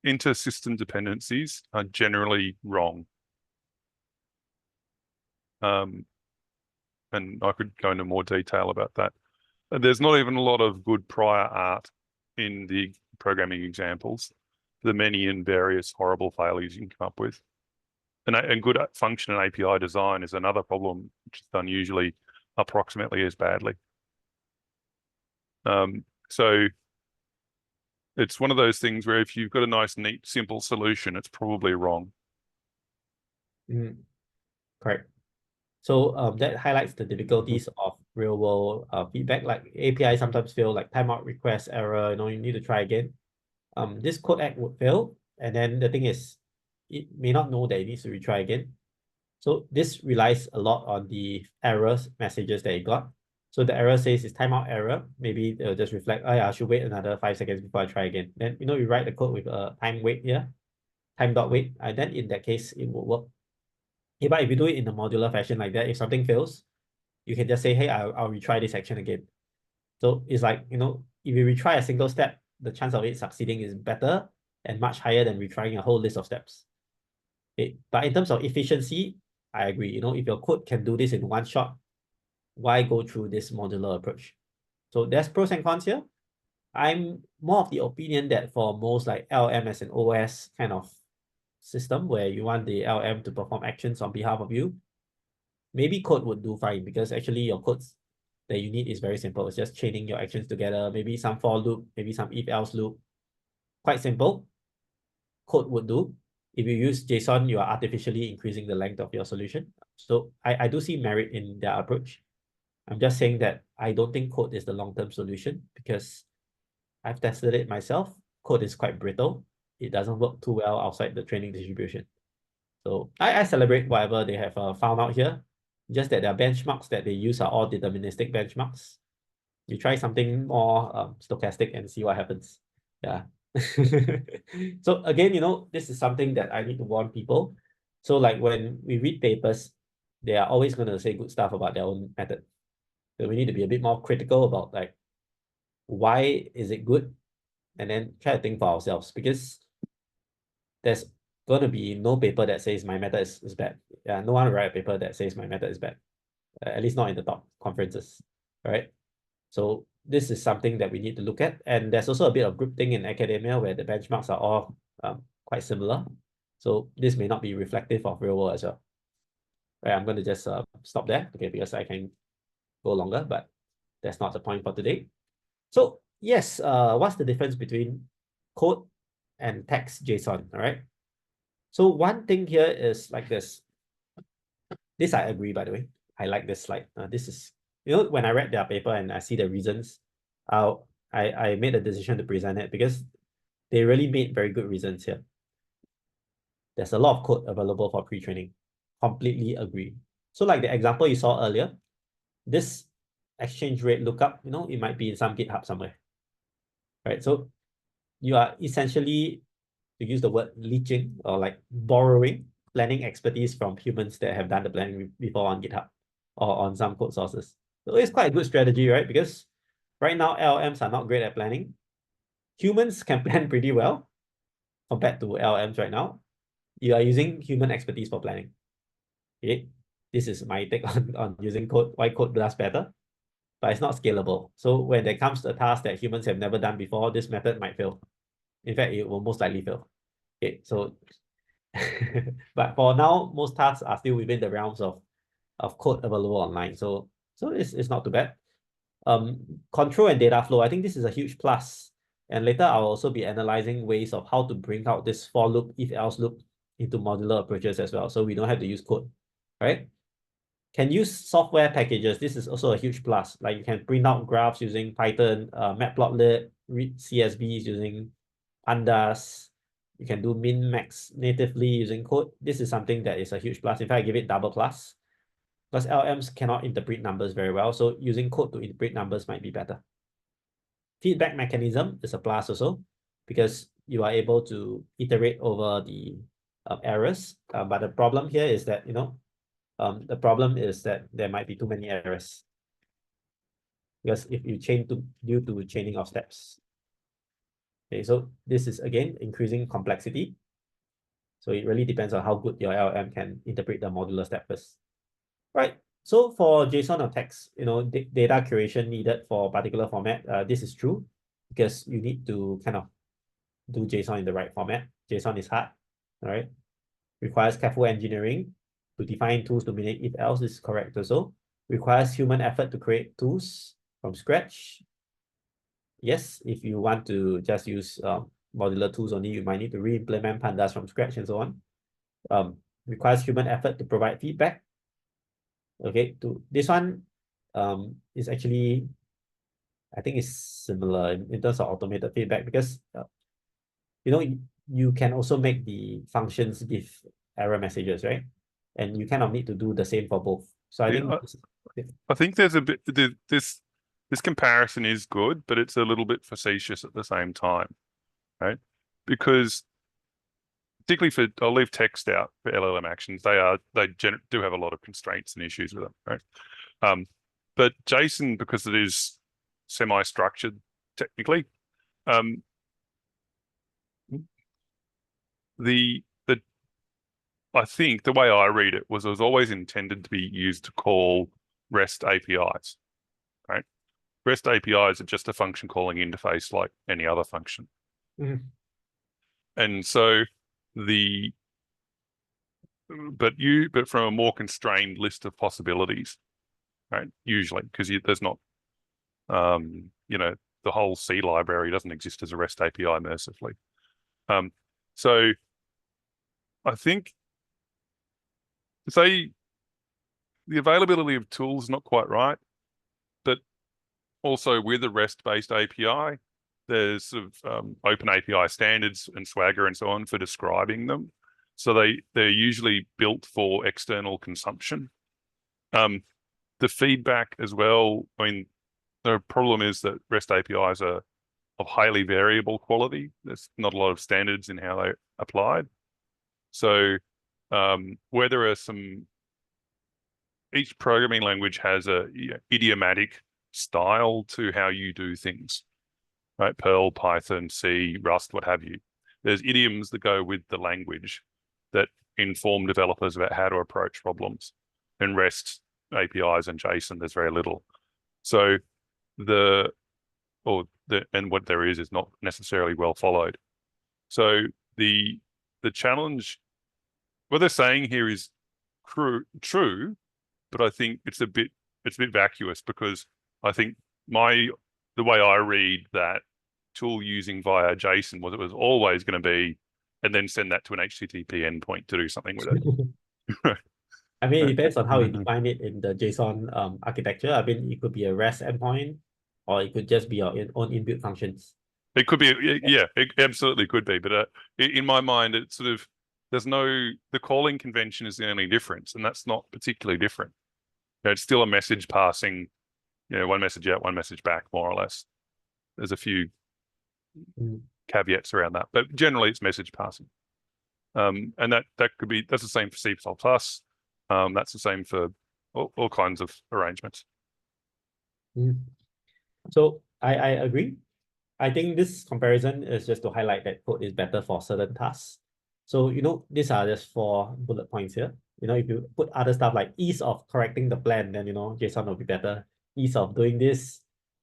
inter-system dependencies are generally wrong. And I could go into more detail about that. There's not even a lot of good prior art in the programming examples, the many and various horrible failures you can come up with. And good function and API design is another problem, which is done usually approximately as badly. So it's one of those things where if you've got a nice, neat, simple solution, it's probably wrong. Correct. So that highlights the difficulties of real world feedback. Like API sometimes fail, like timeout request error, you need to try again. This CodeAct would fail. And then the thing is, it may not know that it needs to retry again. So this relies a lot on the errors messages that it got. So the error says it's timeout error. Maybe they'll just reflect, oh yeah, I should wait another 5 seconds before I try again. Then, you write the code with a time wait here, time dot wait. And then in that case, it will work. But if you do it in a modular fashion like that, if something fails, you can just say, hey, I'll retry this action again. So it's like, if you retry a single step, the chance of it succeeding is better and much higher than retrying a whole list of steps. Okay. But in terms of efficiency, I agree. If your code can do this in one shot, why go through this modular approach? So there's pros and cons here. I'm more of the opinion that for most like LLM as an OS kind of system where you want the LLM to perform actions on behalf of you, maybe code would do fine because actually your codes that you need is very simple. It's just chaining your actions together, maybe some for loop, maybe some if else loop. Quite simple. Code would do. If you use JSON, you are artificially increasing the length of your solution. So I do see merit in their approach. I'm just saying that I don't think code is the long-term solution because I've tested it myself. Code is quite brittle. It doesn't work too well outside the training distribution. So I celebrate whatever they have found out here. Just that their benchmarks that they use are all deterministic benchmarks. You try something more stochastic and see what happens. Yeah. So again, this is something that I need to warn people. So like when we read papers, they are always going to say good stuff about their own method. So we need to be a bit more critical about like, why is it good? And then try to think for ourselves, because there's going to be no paper that says my method is bad. Yeah, no one will write a paper that says my method is bad. At least not in the top conferences, right? So this is something that we need to look at. And there's also a bit of groupthink in academia where the benchmarks are all quite similar. So this may not be reflective of real world as well. Right, I'm going to just stop there, okay, because I can go longer, but that's not the point for today. So yes, what's the difference between code and text JSON, all right? So one thing here is like this. This I agree, by the way. I like this slide. This is, when I read their paper and I see the reasons, I made a decision to present it because they really made very good reasons here. There's a lot of code available for pre-training. Completely agree. So like the example you saw earlier, this exchange rate lookup, it might be in some GitHub somewhere, right? So you are essentially, to use the word, leeching or like borrowing planning expertise from humans that have done the planning before on GitHub or on some code sources. So it's quite a good strategy, right? Because right now LLMs are not great at planning. Humans can plan pretty well compared to LLMs right now. You are using human expertise for planning. Okay, this is my take on using code, why code does better, but it's not scalable. So when there comes to a task that humans have never done before, this method might fail. In fact, it will most likely fail. Okay, so but for now, most tasks are still within the realms of code available online. So it's not too bad. Control and data flow, I think this is a huge plus. And later I'll also be analyzing ways of how to bring out this for loop, if else loop into modular approaches as well. So we don't have to use code, right? Can use software packages. This is also a huge plus. Like you can print out graphs using Python, matplotlib, read CSVs using pandas. You can do min max natively using code. This is something that is a huge plus. In fact, I give it double plus, because LMs cannot interpret numbers very well. So using code to interpret numbers might be better. Feedback mechanism is a plus also, because you are able to iterate over the errors. But the problem here is that, the problem is that there might be too many errors. Because if you chain due to chaining of steps. Okay, so this is again increasing complexity. So it really depends on how good your LLM can interpret the modular step first. Right. So for JSON or text, data curation needed for a particular format, this is true, because you need to kind of do JSON in the right format. JSON is hard, all right? Requires careful engineering to define tools to manage if else. This is correct also. Requires human effort to create tools from scratch. Yes, if you want to just use modular tools only, you might need to re-implement pandas from scratch and so on. Requires human effort to provide feedback. Okay, to this one is actually, I think it's similar in terms of automated feedback, because you can also make the functions give error messages, right? And you kind of need to do the same for both. So I think I think there's a bit this comparison is good, but it's a little bit facetious at the same time, right? Because particularly I'll leave text out for LLM actions. They do have a lot of constraints and issues with them, right? But JSON, because it is semi-structured technically, I think the way I read it was always intended to be used to call REST APIs, right? REST APIs are just a function calling interface like any other function. Mm-hmm. And so but from a more constrained list of possibilities, right? Usually, because there's not, the whole C library doesn't exist as a REST API mercifully. So I think to say the availability of tools is not quite right, but also with a REST-based API, there's sort of open API standards and Swagger and so on for describing them. So they're usually built for external consumption. The feedback as well, I mean, the problem is that REST APIs are of highly variable quality. There's not a lot of standards in how they're applied. So where there are each programming language has a idiomatic style to how you do things, right? Perl, Python, C, Rust, what have you. There's idioms that go with the language that inform developers about how to approach problems. In REST APIs and JSON, there's very little. So and what there is not necessarily well followed. So the challenge, what they're saying here is true, but I think it's a bit vacuous, because I think the way I read that tool using via JSON was it was always going to be, and then send that to an HTTP endpoint to do something with it. I mean, it depends on how you define it in the JSON architecture. I mean, it could be a REST endpoint, or it could just be your own inbuilt functions. It could be, yeah, it absolutely could be. But in my mind, it's sort of, the calling convention is the only difference, and that's not particularly different. It's still a message passing, one message out, one message back, more or less. There's a few caveats around that, but generally it's message passing. And that's the same for C++. That's the same for all kinds of arrangements. So I agree. I think this comparison is just to highlight that code is better for certain tasks. So, these are just 4 bullet points here. If you put other stuff like ease of correcting the plan, then, JSON will be better. Ease of doing this,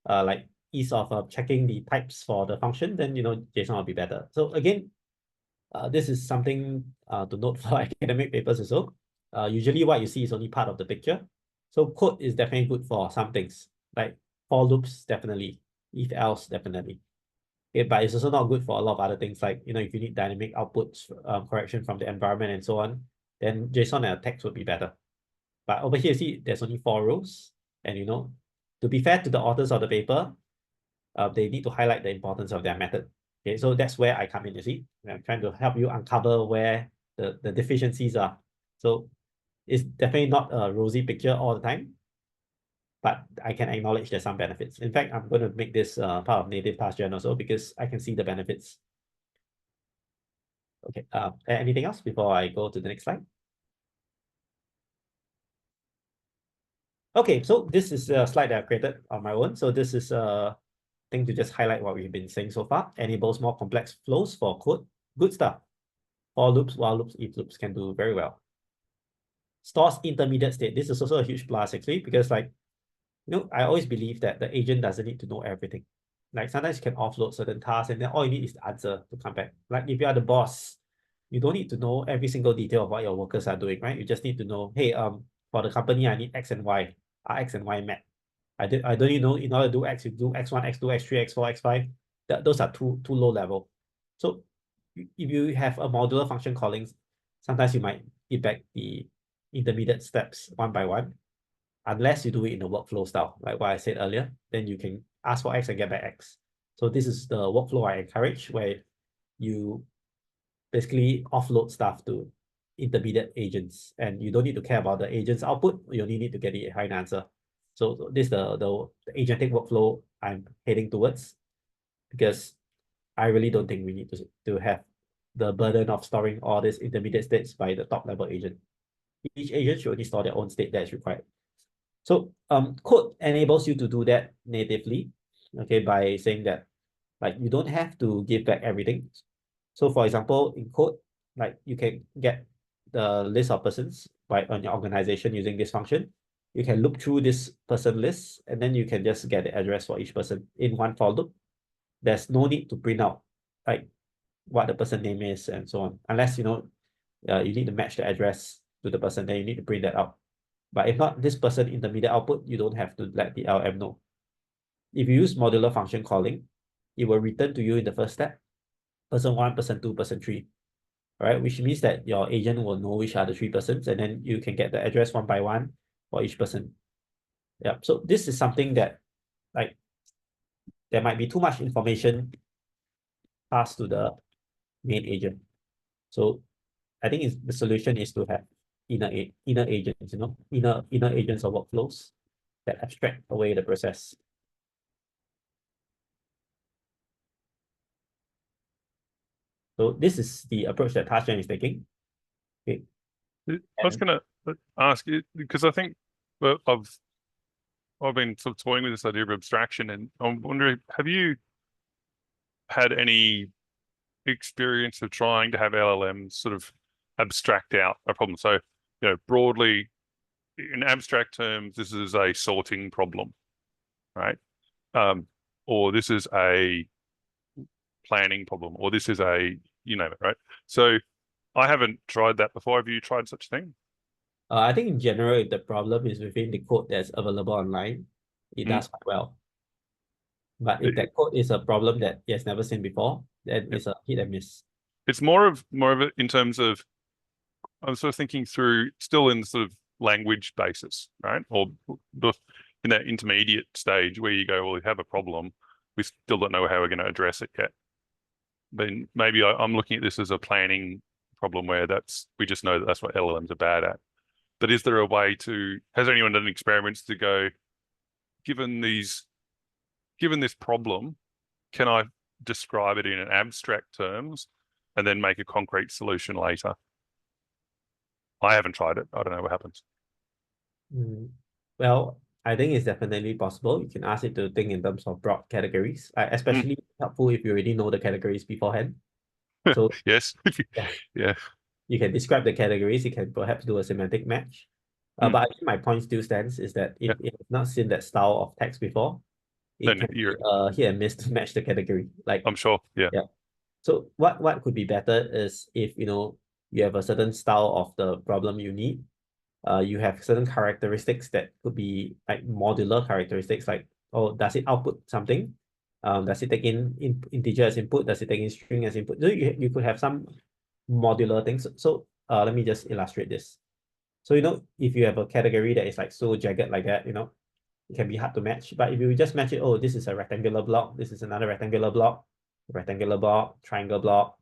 like ease of checking the types for the function, then, JSON will be better. So again, this is something to note for academic papers as well. Usually what you see is only part of the picture. So code is definitely good for some things, like for loops, definitely. If else, definitely. Okay, but it's also not good for a lot of other things, like, if you need dynamic outputs, correction from the environment and so on, then JSON and text would be better. But over here, see, there's only 4 rows. And, to be fair to the authors of the paper, they need to highlight the importance of their method. Okay, so that's where I come in, you see. I'm trying to help you uncover where the deficiencies are. So it's definitely not a rosy picture all the time, but I can acknowledge there's some benefits. In fact, I'm going to make this part of native TaskGen also, because I can see the benefits. Okay, anything else before I go to the next slide? Okay, so this is a slide that I created on my own. So this is a thing to just highlight what we've been saying so far. Enables more complex flows for code. Good stuff. For loops, while loops, if loops can do very well. Stores intermediate state. This is also a huge plus, actually, because I always believe that the agent doesn't need to know everything. Like sometimes you can offload certain tasks, and then all you need is the answer to come back. Like if you are the boss, you don't need to know every single detail of what your workers are doing, right? You just need to know, hey, for the company, I need X and Y. Are X and Y met? I don't need to know, in order to do X, you do X1, X2, X3, X4, X5. Those are too low level. So if you have a modular function calling, sometimes you might give back the intermediate steps one by one, unless you do it in a workflow style, like what I said earlier. Then you can ask for X and get back X. So this is the workflow I encourage, where you basically offload stuff to intermediate agents, and you don't need to care about the agent's output. You only need to get the behind answer. So this is the agentic workflow I'm heading towards, because I really don't think we need to have the burden of storing all these intermediate states by the top level agent. Each agent should only store their own state that is required. So code enables you to do that natively, okay, by saying that you don't have to give back everything. So for example, in code, you can get the list of persons on your organization using this function. You can look through this person list, and then you can just get the address for each person in one for loop. There's no need to print out what the person name is and so on, unless you need to match the address to the person, then you need to print that out. But if not, this person intermediate output, you don't have to let the LLM know. If you use modular function calling, it will return to you in the first step, person 1, person 2, person 3. All right, which means that your agent will know which are the 3 persons, and then you can get the address one by one for each person. Yeah, so this is something that there might be too much information passed to the main agent. So I think the solution is to have inner agents, inner agents or workflows that abstract away the process. So this is the approach that TaskGen is taking. Okay. I was going to ask you because I think I've been sort of toying with this idea of abstraction, and I'm wondering, have you had any experience of trying to have LLMs sort of abstract out a problem? So, broadly, in abstract terms, this is a sorting problem, right? Or this is a planning problem, or this is a, you name it, right? So I haven't tried that before. Have you tried such a thing? I think in general, if the problem is within the code that's available online, it Mm. does quite well. But if that code is a problem that he has never seen before, then it's a hit and miss. It's more of it in terms of I'm sort of thinking through still in sort of language basis, right? Or in that intermediate stage where you go, well, we have a problem, we still don't know how we're going to address it yet. Then maybe I'm looking at this as a planning problem where we just know that that's what LLMs are bad at. But is there a way has anyone done experiments to go, given this problem, can I describe it in an abstract terms and then make a concrete solution later? I haven't tried it. I don't know what happens. Well, I think it's definitely possible. You can ask it to think in terms of broad categories, Mm. especially helpful if you already know the categories beforehand. So Yes. yeah, Yeah. you can describe the categories. You can perhaps do a semantic match. Mm. But I think my point still stands is that if Yeah. it has not seen that style of text before, it Then can be hit and miss to match the category. Like, I'm sure. Yeah. yeah. So what could be better is if you have a certain style of the problem you need. You have certain characteristics that could be like modular characteristics, like, oh, does it output something? Does it take in integer as input? Does it take in string as input? So you could have some modular things. So let me just illustrate this. So if you have a category that is like so jagged like that, it can be hard to match. But if you just match it, oh, this is a rectangular block, this is another rectangular block, triangle block,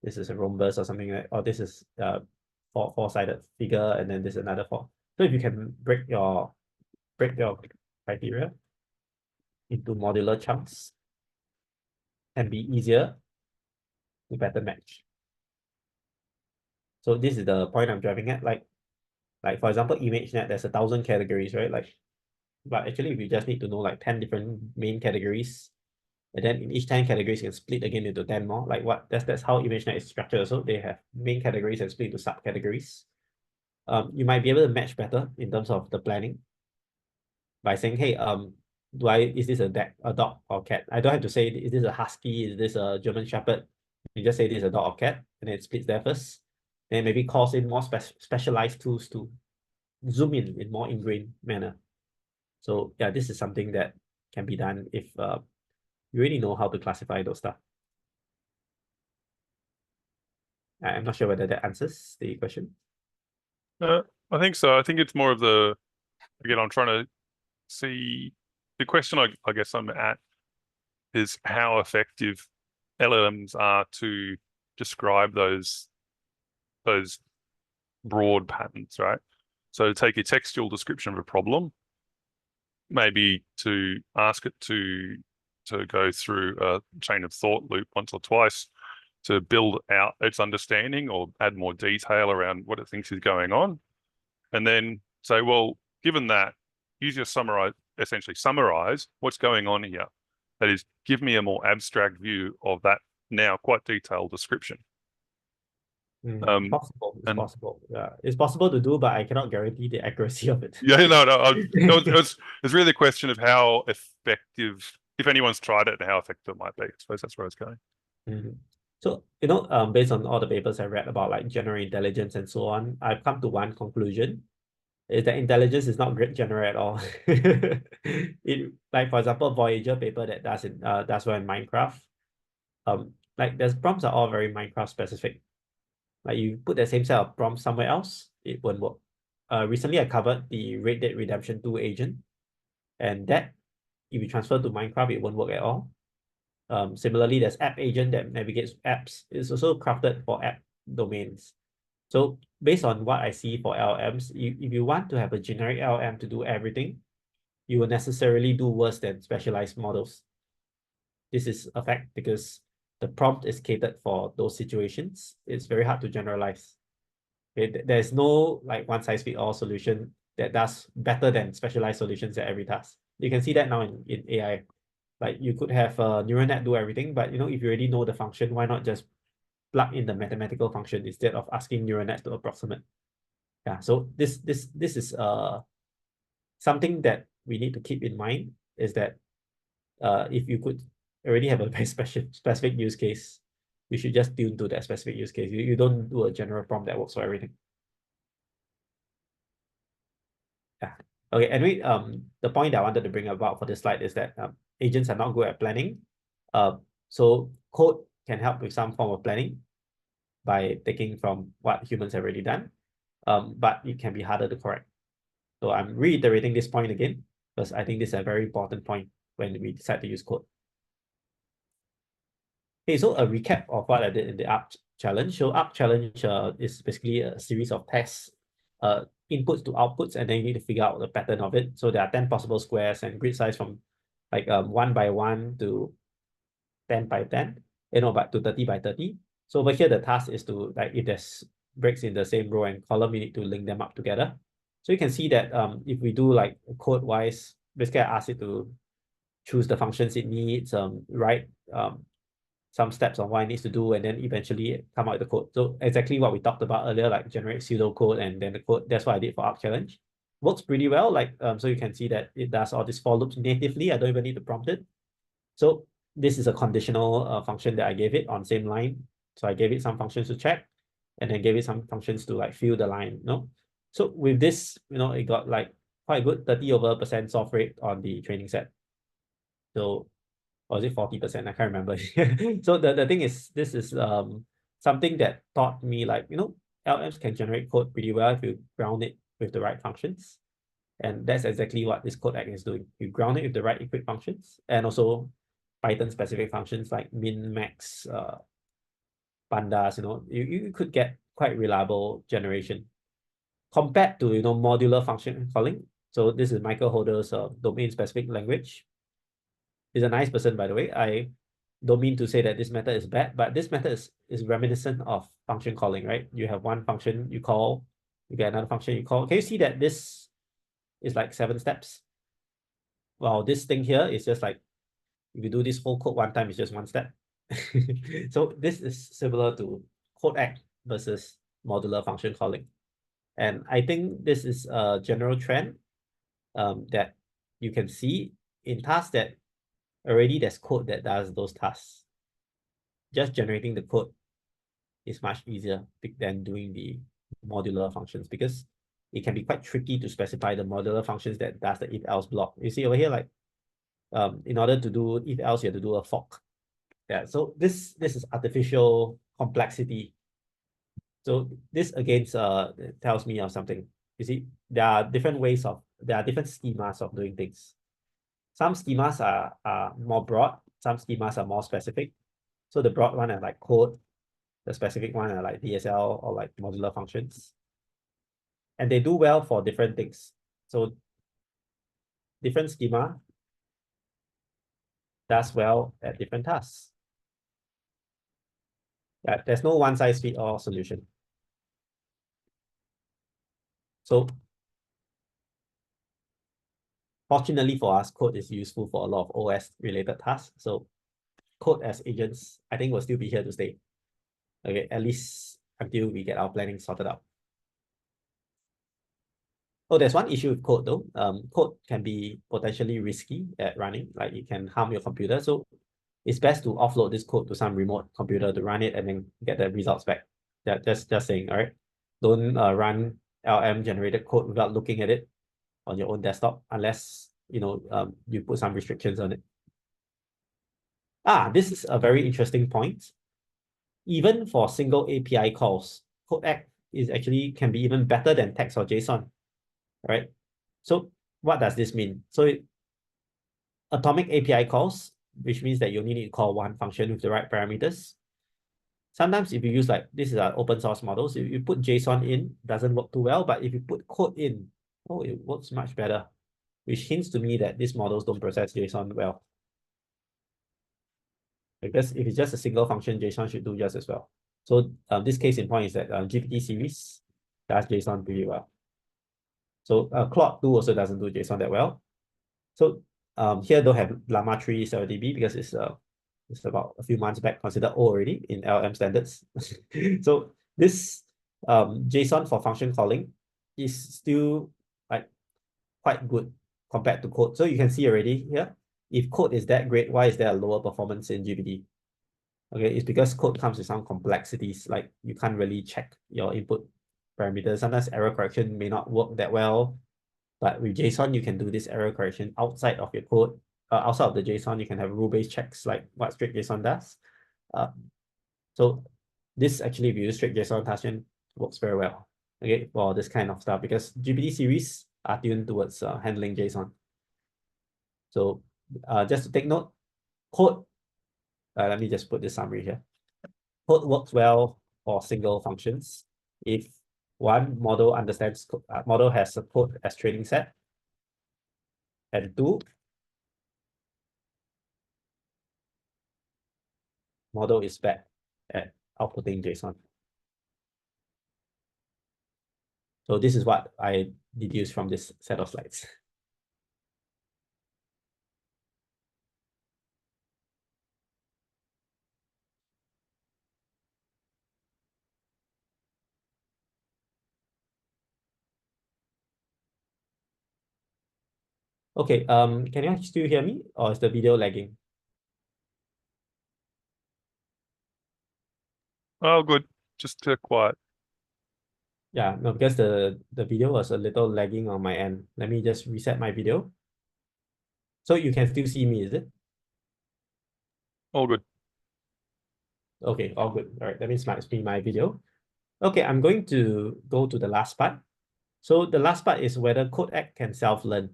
this is a rhombus or something like, or this is four-sided figure, and then this is another four. So if you can break your criteria into modular chunks and be easier to better match. So this is the point I'm driving at. Like for example, ImageNet, there's 1,000 categories, right? But actually we just need to know like 10 different main categories. And then in each 10 categories, you can split again into 10 more. Like that's how ImageNet is structured. So they have main categories and split into subcategories. You might be able to match better in terms of the planning by saying, hey, is this a dog or cat? I don't have to say, is this a husky? Is this a German Shepherd? You just say this is a dog or cat, and then it splits there first. Then maybe calls in more specialized tools to zoom in more ingrained manner. So yeah, this is something that can be done if you really know how to classify those stuff. I'm not sure whether that answers the question. I think so. I think it's more of again, I'm trying to see the question I guess I'm at is how effective LLMs are to describe those broad patterns, right? So take a textual description of a problem, maybe to ask it to go through a chain of thought loop once or twice to build out its understanding or add more detail around what it thinks is going on. And then say, well, given that, you just essentially summarize what's going on here. That is, give me a more abstract view of that now quite detailed description. Possible. It's And possible. Yeah, it's possible to do, but I cannot guarantee the accuracy of it. yeah, no, it's really a question of how effective, if anyone's tried it, and how effective it might be. I suppose that's where it's going. So, based on all the papers I read about like general intelligence and so on, I've come to one conclusion, is that intelligence is not great general at all. It, like for example, Voyager paper that does well in Minecraft. Like there's prompts are all very Minecraft specific. Like you put the same set of prompts somewhere else, it won't work. Recently I covered the Red Dead Redemption 2 agent, and that if you transfer to Minecraft, it won't work at all. Similarly, there's app agent that navigates apps. It's also crafted for app domains. So based on what I see for LLMs, if you want to have a generic LLM to do everything, you will necessarily do worse than specialized models. This is a fact because the prompt is catered for those situations. It's very hard to generalize. Okay, there's no like one-size-fits-all solution that does better than specialized solutions at every task. You can see that now in AI. Like you could have a neural net do everything, but if you already know the function, why not just plug in the mathematical function instead of asking neural nets to approximate? Yeah, so this is something that we need to keep in mind is that if you could already have a very specific use case, you should just tune to that specific use case. You don't do a general prompt that works for everything. Yeah. Okay. Anyway, the point that I wanted to bring about for this slide is that agents are not good at planning. So code can help with some form of planning by taking from what humans have already done. But it can be harder to correct. So I'm reiterating this point again, because I think this is a very important point when we decide to use code. Okay, so a recap of what I did in the ARC challenge. So ARC challenge is basically a series of tests, inputs to outputs, and then you need to figure out the pattern of it. So there are 10 possible squares and grid size from like 1 by 1 to 10 by 10, but to 30 by 30. So over here, the task is to, like, if there's breaks in the same row and column, we need to link them up together. So you can see that if we do like code-wise, basically I ask it to choose the functions it needs, write some steps on what it needs to do, and then eventually come out with the code. So exactly what we talked about earlier, like generate pseudocode and then the code. That's what I did for ARC challenge. Works pretty well. Like so you can see that it does all these for loops natively. I don't even need to prompt it. So this is a conditional function that I gave it on same line. So I gave it some functions to check, and then gave it some functions to like fill the line. So with this, it got like quite good 30% solve rate on the training set. So, or is it 40%? I can't remember. So the thing is, this is something that taught me, like, LLMs can generate code pretty well if you ground it with the right functions. And that's exactly what this CodeAct is doing. You ground it with the right equip functions, and also Python specific functions like min, max, pandas. You could get quite reliable generation compared to modular function calling. So this is Michael Holder's domain specific language. He's a nice person, by the way. I don't mean to say that this method is bad, but this method is reminiscent of function calling, right? You have one function you call, you get another function you call. Can you see that this is like 7 steps? Well, this thing here is just like, if you do this whole code one time, it's just 1 step. So this is similar to CodeAct versus modular function calling. And I think this is a general trend that you can see in tasks that already there's code that does those tasks. Just generating the code is much easier than doing the modular functions, because it can be quite tricky to specify the modular functions that does the if else block. You see over here, like in order to do if else, you have to do a fork. Yeah, so this is artificial complexity. So this again tells me of something. You see, there are different schemas of doing things. Some schemas are more broad, some schemas are more specific. So the broad one are like code, the specific one are like DSL or like modular functions. And they do well for different things. So different schema does well at different tasks. Yeah, there's no one-size-fits-all solution. So fortunately for us, code is useful for a lot of OS-related tasks. So code as agents, I think, will still be here to stay. Okay, at least until we get our planning sorted out. Oh, there's one issue with code though. Code can be potentially risky at running, like it can harm your computer. So it's best to offload this code to some remote computer to run it and then get the results back. Just saying, all right? Don't run LM generated code without looking at it on your own desktop, unless you put some restrictions on it. This is a very interesting point. Even for single API calls, CodeAct can be even better than text or JSON, right? So what does this mean? So atomic API calls, which means that you only need to call one function with the right parameters. Sometimes if you use, like, this is an open source model, so if you put JSON in, doesn't work too well, but if you put code in, it works much better, which hints to me that these models don't process JSON well. Because if it's just a single function, JSON should do just as well. So this case in point is that GPT series, does JSON pretty well. So Claude 2 also doesn't do JSON that well. So here don't have Llama 3 7DB because it's about a few months back considered old already in LLM standards. So this JSON for function calling is still like quite good compared to code. So you can see already here, if code is that great, why is there a lower performance in GPT? Okay, it's because code comes with some complexities, like you can't really check your input parameters. Sometimes error correction may not work that well, but with JSON, you can do this error correction outside of your code. Outside of the JSON, you can have rule-based checks like what straight JSON does. So this actually, if you use straight JSON, TaskGen works very well, okay, for this kind of stuff because GPT series are tuned towards handling JSON. So just to take note, code, let me just put this summary here. Code works well for single functions. If one model understands, model has a code as training set, and two, model is bad at outputting JSON. So this is what I deduced from this set of slides. Okay, can you still hear me or is the video lagging? Oh, good. Just quiet. Yeah, no, because the video was a little lagging on my end. Let me just reset my video. So you can still see me, is it? All good. Okay, all good. All right, that means it's been my video. Okay, I'm going to go to the last part. So the last part is whether CodeAct can self-learn.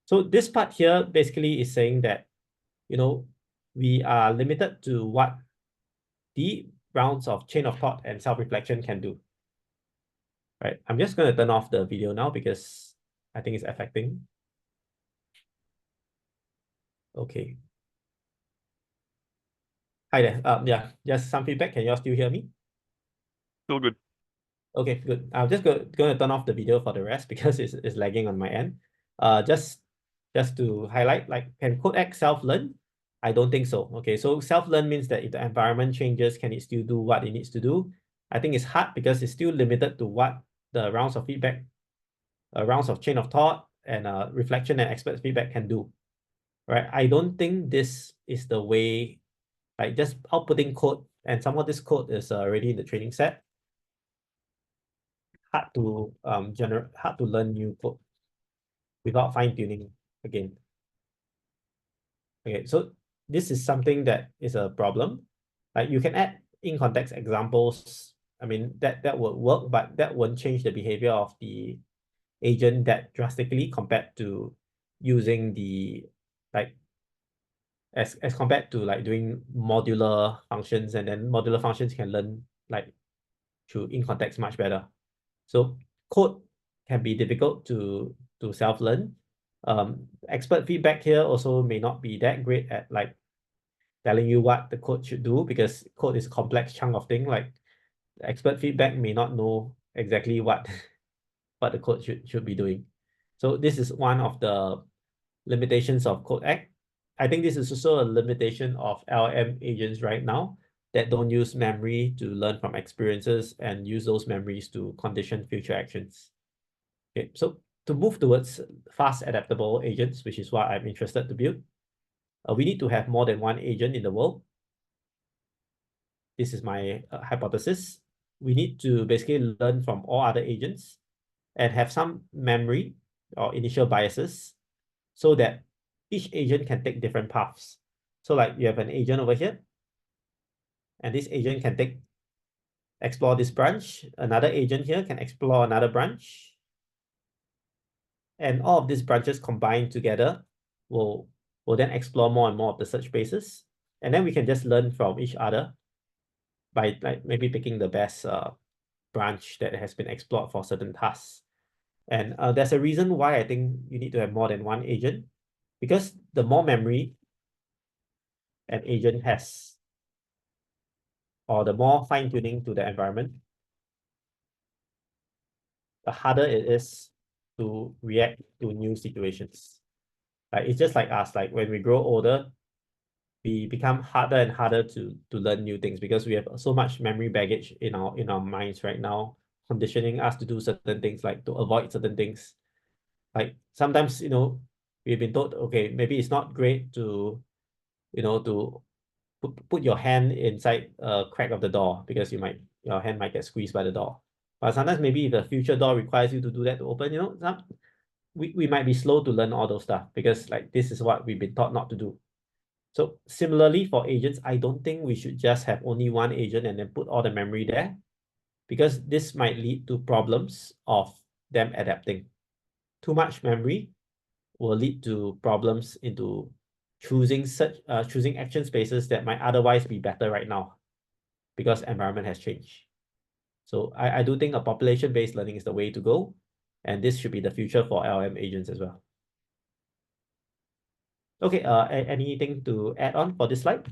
So this part here basically is saying that, you know, we are limited to what the rounds of chain of thought and self-reflection can do. Right, I'm just going to turn off the video now because I think it's affecting. Okay. Hi there. Yeah, just some feedback. Can you all still hear me? Still good. Okay, good. I'm just going to turn off the video for the rest because it's lagging on my end. Just to highlight, like, can CodeAct self-learn? I don't think so. Okay, so self-learn means that if the environment changes, can it still do what it needs to do? I think it's hard because it's still limited to what the rounds of feedback, rounds of chain of thought, and reflection and expert feedback can do. Right? I don't think this is the way, like just outputting code, and some of this code is already in the training set. Hard to hard to learn new code without fine-tuning again. Okay, so this is something that is a problem. Like you can add in-context examples. I mean, that would work, but that won't change the behavior of the agent that drastically compared to using the, like, as compared to like doing modular functions, and then modular functions can learn like through in-context much better. So code can be difficult to self-learn. Expert feedback here also may not be that great at like telling you what the code should do because code is a complex chunk of thing. Like expert feedback may not know exactly what what the code should be doing. So this is one of the limitations of CodeAct. I think this is also a limitation of LLM agents right now that don't use memory to learn from experiences and use those memories to condition future actions. Okay, so to move towards fast adaptable agents, which is what I'm interested to build, we need to have more than one agent in the world. This is my hypothesis. We need to basically learn from all other agents and have some memory or initial biases so that each agent can take different paths. So like you have an agent over here, and this agent can explore this branch. Another agent here can explore another branch. And all of these branches combined together will then explore more and more of the search spaces. And then we can just learn from each other by like maybe picking the best branch that has been explored for certain tasks. And there's a reason why I think you need to have more than one agent, because the more memory an agent has, or the more fine-tuning to the environment, the harder it is to react to new situations. Like it's just like us, like when we grow older, we become harder and harder to learn new things because we have so much memory baggage in our minds right now, conditioning us to do certain things, like to avoid certain things. Like sometimes, we've been told, okay, maybe it's not great to, to put your hand inside a crack of the door because your hand might get squeezed by the door. But sometimes maybe the future door requires you to do that to open, we might be slow to learn all those stuff because like this is what we've been taught not to do. So similarly for agents, I don't think we should just have only one agent and then put all the memory there, because this might lead to problems of them adapting. Too much memory will lead to problems into choosing action spaces that might otherwise be better right now because environment has changed. So I do think a population-based learning is the way to go, and this should be the future for LLM agents as well. Okay, anything to add on for this slide?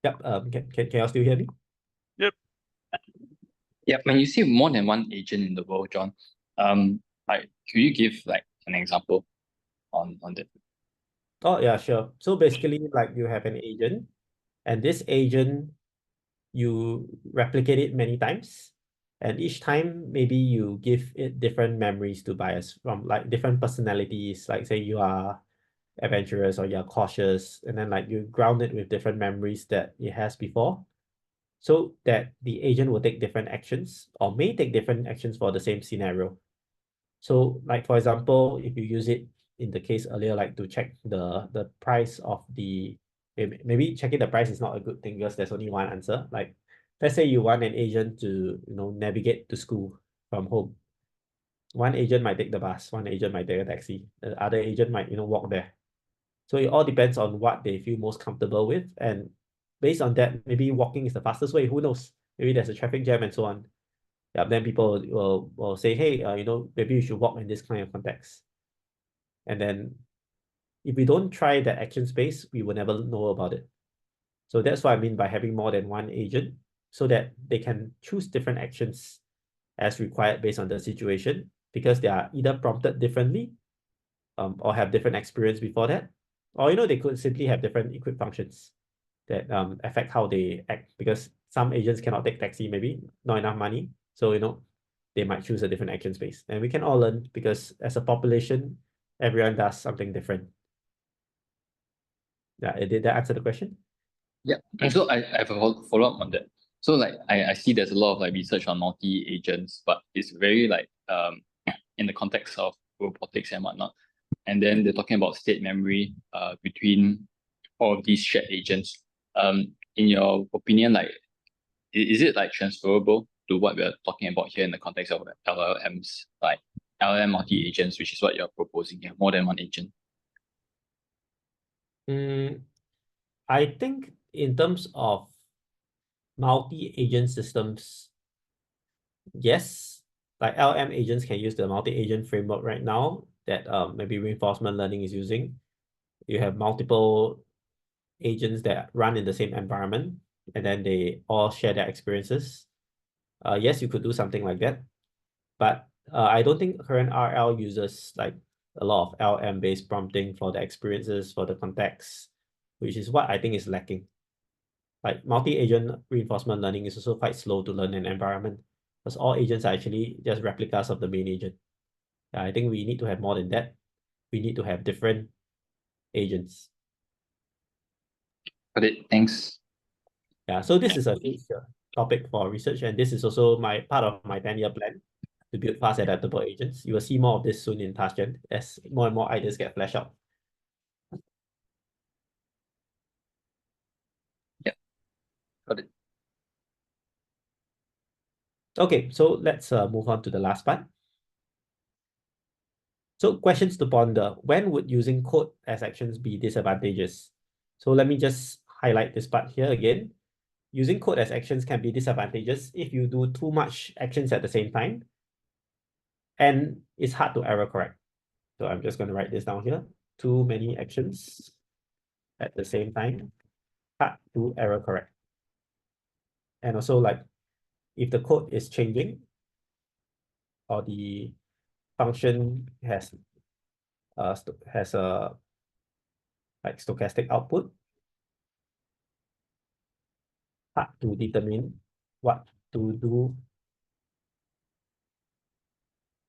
Yep. Can you all still hear me? Yep. Yeah, when you see more than one agent in the world, John, like could you give like an example on that? Oh yeah, sure. So basically, like you have an agent, and this agent you replicate it many times, and each time maybe you give it different memories to bias from, like different personalities. Like say you are adventurous or you're cautious, and then like you ground it with different memories that it has before, so that the agent will take different actions or may take different actions for the same scenario. So like for example, if you use it in the case earlier, like to check the price of the, maybe checking the price is not a good thing because there's only one answer. Like let's say you want an agent to navigate to school from home. One agent might take the bus, one agent might take a taxi, the other agent might walk there. So it all depends on what they feel most comfortable with, and based on that, maybe walking is the fastest way. Who knows? Maybe there's a traffic jam and so on. Yeah, then people will say, hey, maybe you should walk in this kind of context. And then if we don't try that action space, we will never know about it. So that's what I mean by having more than one agent, so that they can choose different actions as required based on the situation, because they are either prompted differently, or have different experience before that, or they could simply have different equipped functions that affect how they act, because some agents cannot take taxi, maybe not enough money, so they might choose a different action space, and we can all learn because as a population, everyone does something different. Yeah, did that answer the question? Yeah, and so I have a follow-up on that. So like I see there's a lot of like research on multi-agents, but it's very like in the context of robotics and whatnot. And then they're talking about state memory between all of these shared agents. In your opinion, like is it like transferable to what we're talking about here in the context of LLMs, like LLM multi-agents, which is what you're proposing here, more than one agent? I think in terms of multi-agent systems, yes, like LLM agents can use the multi-agent framework right now that maybe reinforcement learning is using. You have multiple agents that run in the same environment, and then they all share their experiences. Yes, you could do something like that, but I don't think current RL uses like a lot of LM-based prompting for the experiences, for the context, which is what I think is lacking. Like multi-agent reinforcement learning is also quite slow to learn an environment, because all agents are actually just replicas of the main agent. I think we need to have more than that. We need to have different agents. Got it. Thanks. Yeah, so this is a future topic for research, and this is also part of my 10-year plan to build fast adaptable agents. You will see more of this soon in TaskGen as more and more ideas get fleshed out. Yeah, got it. Okay, so let's move on to the last part. So questions to ponder. When would using code as actions be disadvantageous? So let me just highlight this part here again. Using code as actions can be disadvantageous if you do too much actions at the same time, and it's hard to error correct. So I'm just going to write this down here. Too many actions at the same time, hard to error correct. And also like if the code is changing or the function has a like stochastic output, hard to determine what to do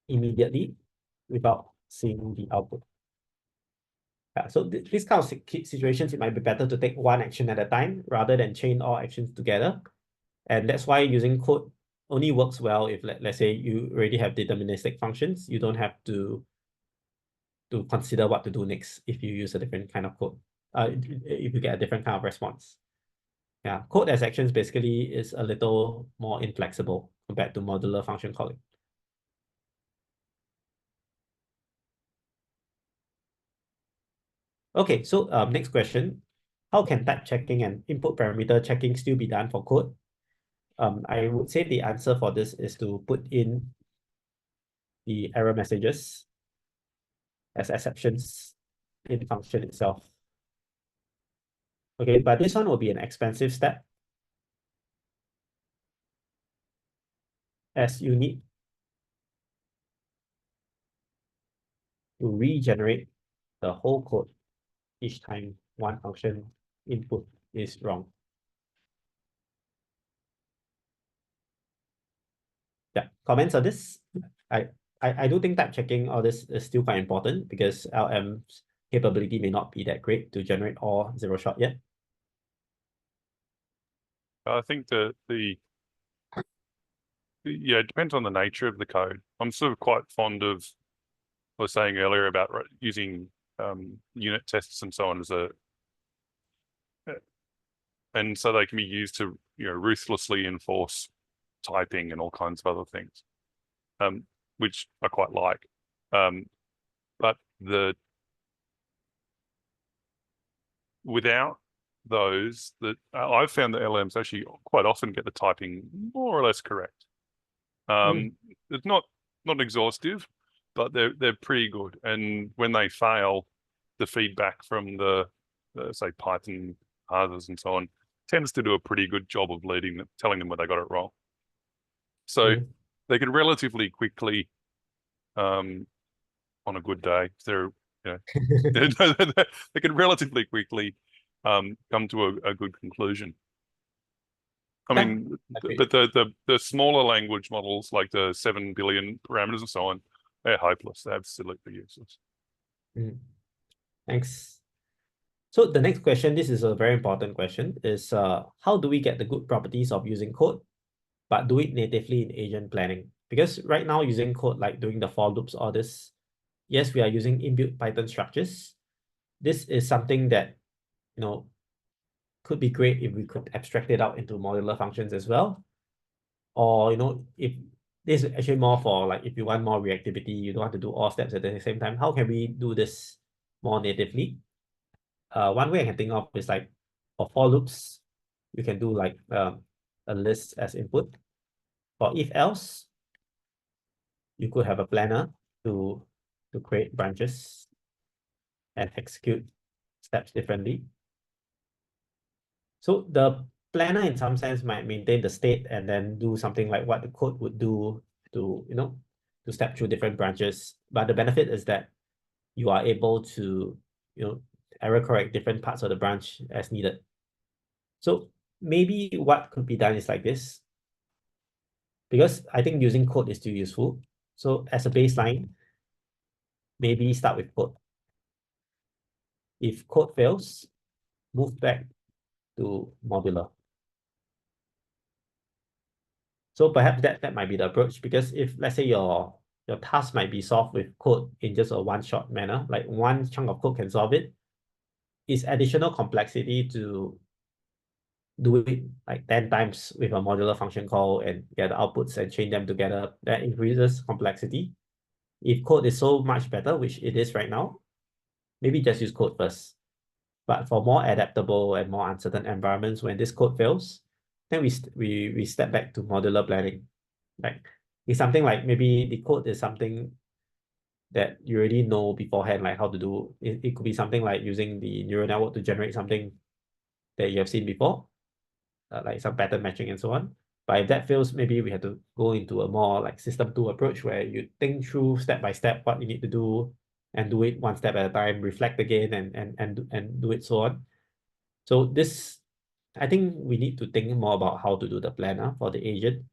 immediately without seeing the output. Yeah, so these kind of situations, it might be better to take one action at a time rather than chain all actions together. And that's why using code only works well if, let's say, you already have deterministic functions. You don't have to consider what to do next if you use a different kind of code, if you get a different kind of response. Yeah, code as actions basically is a little more inflexible compared to modular function calling. Okay, so next question. How can type checking and input parameter checking still be done for code? I would say the answer for this is to put in the error messages as exceptions in the function itself. Okay, but this one will be an expensive step, as you need to regenerate the whole code each time one function input is wrong. Yeah, comments on this? I do think type checking all this is still quite important because LLM's capability may not be that great to generate all zero shot yet. I think yeah, it depends on the nature of the code. I'm sort of quite fond of, I was saying earlier about using unit tests and so on as and so they can be used to, ruthlessly enforce typing and all kinds of other things, which I quite like. But without those, I've found that LLMs actually quite often get the typing more or less correct. It's not exhaustive, but they're pretty good. And when they fail, the feedback from the say Python others and so on tends to do a pretty good job of telling them where they got it wrong. So they can relatively quickly, on a good day, they can relatively quickly come to a good conclusion. I mean, but the smaller language models, like the 7 billion parameters and so on, they're hopeless. They're absolutely useless. Thanks. So the next question, this is a very important question, is how do we get the good properties of using code, but do it natively in agent planning? Because right now using code, like doing the for loops, all this, yes, we are using inbuilt Python structures. This is something that, could be great if we could abstract it out into modular functions as well. Or, if this is actually more for like, if you want more reactivity, you don't want to do all steps at the same time, how can we do this more natively? One way I can think of is like for loops, you can do like a list as input. For if else, you could have a planner to create branches and execute steps differently. So the planner in some sense might maintain the state and then do something like what the code would do to, to step through different branches. But the benefit is that you are able to, error correct different parts of the branch as needed. So maybe what could be done is like this, because I think using code is still useful. So as a baseline, maybe start with code. If code fails, move back to modular. So perhaps that might be the approach, because if, let's say, your task might be solved with code in just a one-shot manner, like one chunk of code can solve it, it's additional complexity to do it like 10 times with a modular function call and get the outputs and chain them together. That increases complexity. If code is so much better, which it is right now, maybe just use code first. But for more adaptable and more uncertain environments, when this code fails, then we step back to modular planning. Like it's something like maybe the code is something that you already know beforehand, like how to do. It could be something like using the neural network to generate something that you have seen before, like some pattern matching and so on. But if that fails, maybe we have to go into a more like system 2 approach where you think through step by step what you need to do and do it one step at a time, reflect again and do it so on. So this, I think we need to think more about how to do the planner for the agent,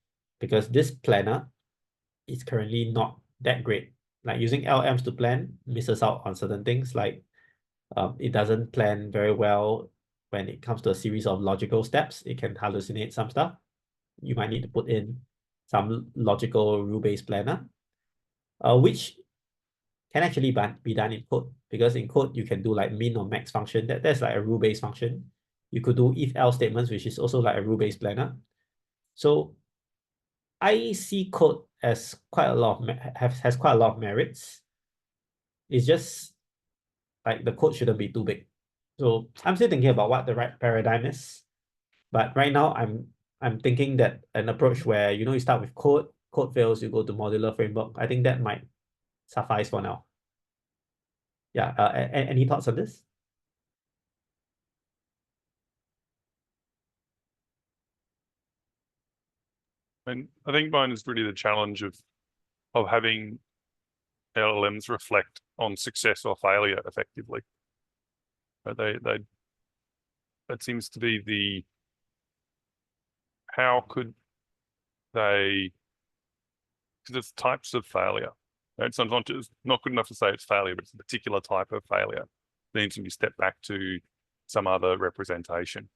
because this planner is currently not that great. Like using LLMs to plan misses out on certain things, like it doesn't plan very well when it comes to a series of logical steps. It can hallucinate some stuff. You might need to put in some logical rule-based planner, which can actually be done in code, because in code you can do like min or max function. That's like a rule-based function. You could do if-else statements, which is also like a rule-based planner. So I see code as quite a lot of has quite a lot of merits. It's just like the code shouldn't be too big. So I'm still thinking about what the right paradigm is. But right now I'm thinking that an approach where, you know, you start with code fails, you go to modular framework. I think that might suffice for now. Yeah, any thoughts on this? And I think mine is really the challenge of having LLMs reflect on success or failure effectively. But that seems to be the, how could they, because it's types of failure. It's not just not good enough to say it's failure, but it's a particular type of failure. It needs to be stepped back to some other representation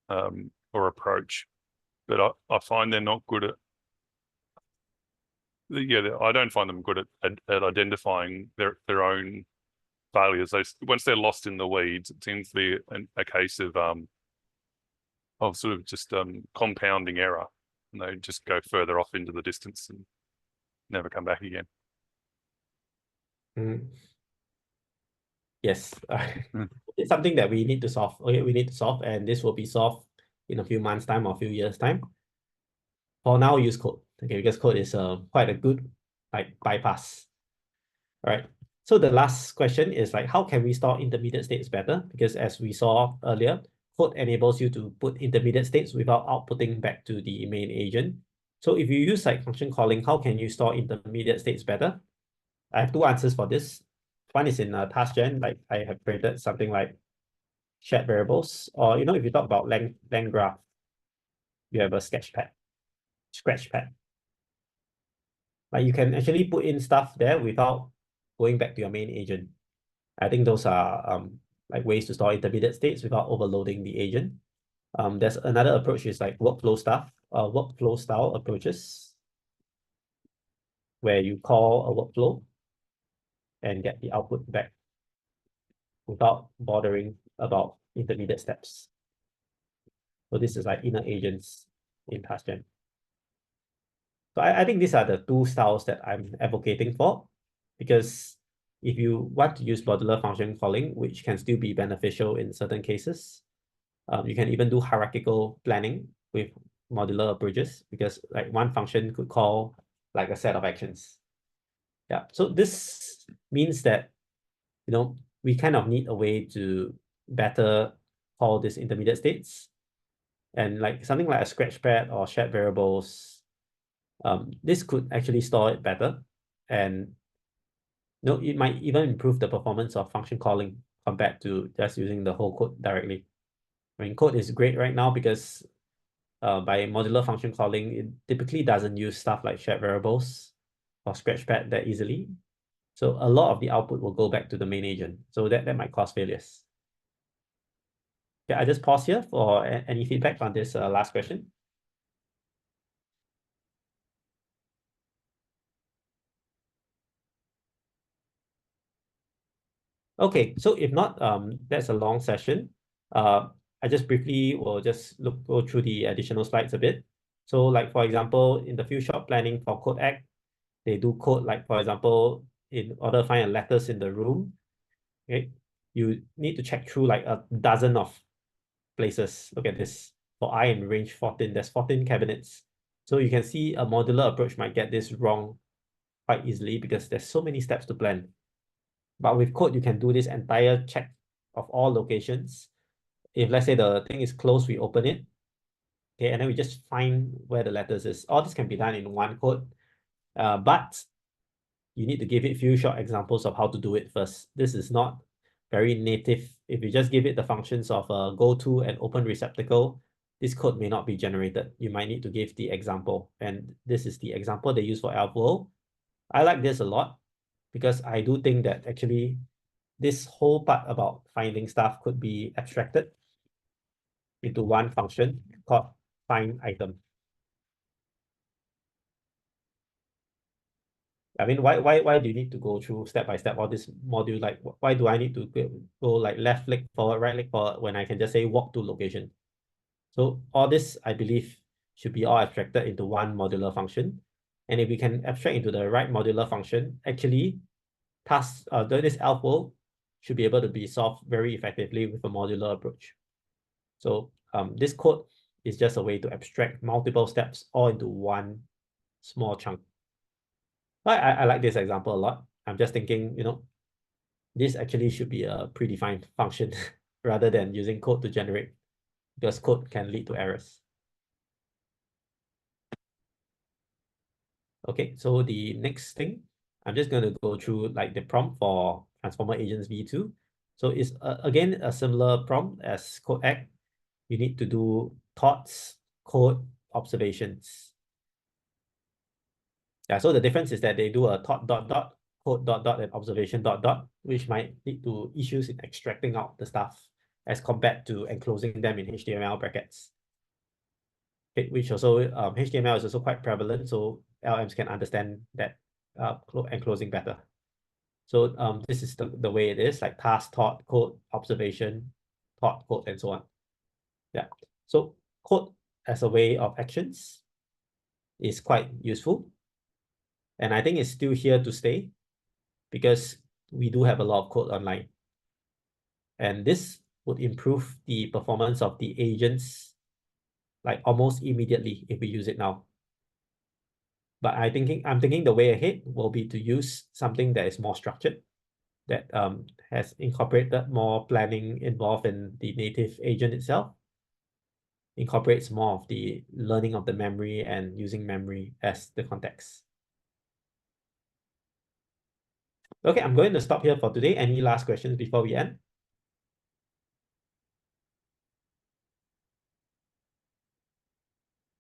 or approach. But I find they're not good at, I don't find them good at identifying their own failures. Once they're lost in the weeds, it seems to be a case of sort of just compounding error, and they just go further off into the distance and never come back again. Yes, it's something that we need to solve. Okay, we need to solve, and this will be solved in a few months' time or a few years' time. For now, use code. Okay, because code is quite a good like bypass. All right. So the last question is like, how can we store intermediate states better? Because as we saw earlier, code enables you to put intermediate states without outputting back to the main agent. So if you use like function calling, how can you store intermediate states better? I have two answers for this. One is in TaskGen, like I have created something like shared variables, or you know, if you talk about length graph, you have a scratch pad. Like you can actually put in stuff there without going back to your main agent. I think those are like ways to store intermediate states without overloading the agent. There's another approach is like workflow style approaches, where you call a workflow and get the output back without bothering about intermediate steps. So this is like inner agents in TaskGen. So I think these are the two styles that I'm advocating for, because if you want to use modular function calling, which can still be beneficial in certain cases, you can even do hierarchical planning with modular approaches, because like one function could call like a set of actions. Yeah, so this means that, you know, we kind of need a way to better call these intermediate states, and like something like a scratchpad or shared variables. This could actually store it better, and you know, it might even improve the performance of function calling compared to just using the whole code directly. I mean, code is great right now because by modular function calling, it typically doesn't use stuff like shared variables or scratchpad that easily. So a lot of the output will go back to the main agent. So that might cause failures. Yeah, I just pause here for any feedback on this last question. Okay, so if not, that's a long session. I just briefly will just go through the additional slides a bit. So like, for example, in the few shot planning for CodeAct, they do code like, for example, in order to find letters in the room, okay, you need to check through like a dozen of places. Look at this. For I in range 14, there's 14 cabinets. So you can see a modular approach might get this wrong quite easily because there's so many steps to plan. But with code, you can do this entire check of all locations. If let's say the thing is closed, we open it. Okay, and then we just find where the letters is. All this can be done in one code. But you need to give it a few short examples of how to do it first. This is not very native. If you just give it the functions of go to and open receptacle, this code may not be generated. You might need to give the example. And this is the example they use for ElfWorld. I like this a lot because I do think that actually this whole part about finding stuff could be abstracted into one function called find item. I mean, why do you need to go through step by step all this module? Like, why do I need to go like left click forward, right click forward when I can just say walk to location? So all this, I believe, should be all abstracted into one modular function. And if we can abstract into the right modular function, actually, tasks, this ElfWorld should be able to be solved very effectively with a modular approach. So this code is just a way to abstract multiple steps all into one small chunk. I like this example a lot. I'm just thinking, this actually should be a predefined function rather than using code to generate, because code can lead to errors. Okay, so the next thing, I'm just going to go through like the prompt for Transformer Agents V2. So it's again a similar prompt as CodeAct. You need to do thoughts, code, observations. Yeah, so the difference is that they do a thought dot dot, code dot dot, and observation dot dot, which might lead to issues in extracting out the stuff as compared to enclosing them in HTML brackets. Okay, which also HTML is also quite prevalent, so LLMs can understand that enclosing better. So this is the way it is, like task, thought, code, observation, thought, code, and so on. Yeah. So code as a way of actions is quite useful. And I think it's still here to stay because we do have a lot of code online. And this would improve the performance of the agents like almost immediately if we use it now. But I'm thinking the way ahead will be to use something that is more structured, that has incorporated more planning involved in the native agent itself, incorporates more of the learning of the memory and using memory as the context. Okay, I'm going to stop here for today. Any last questions before we end?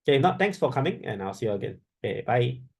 Okay, if not, thanks for coming, and I'll see you again. Okay, bye.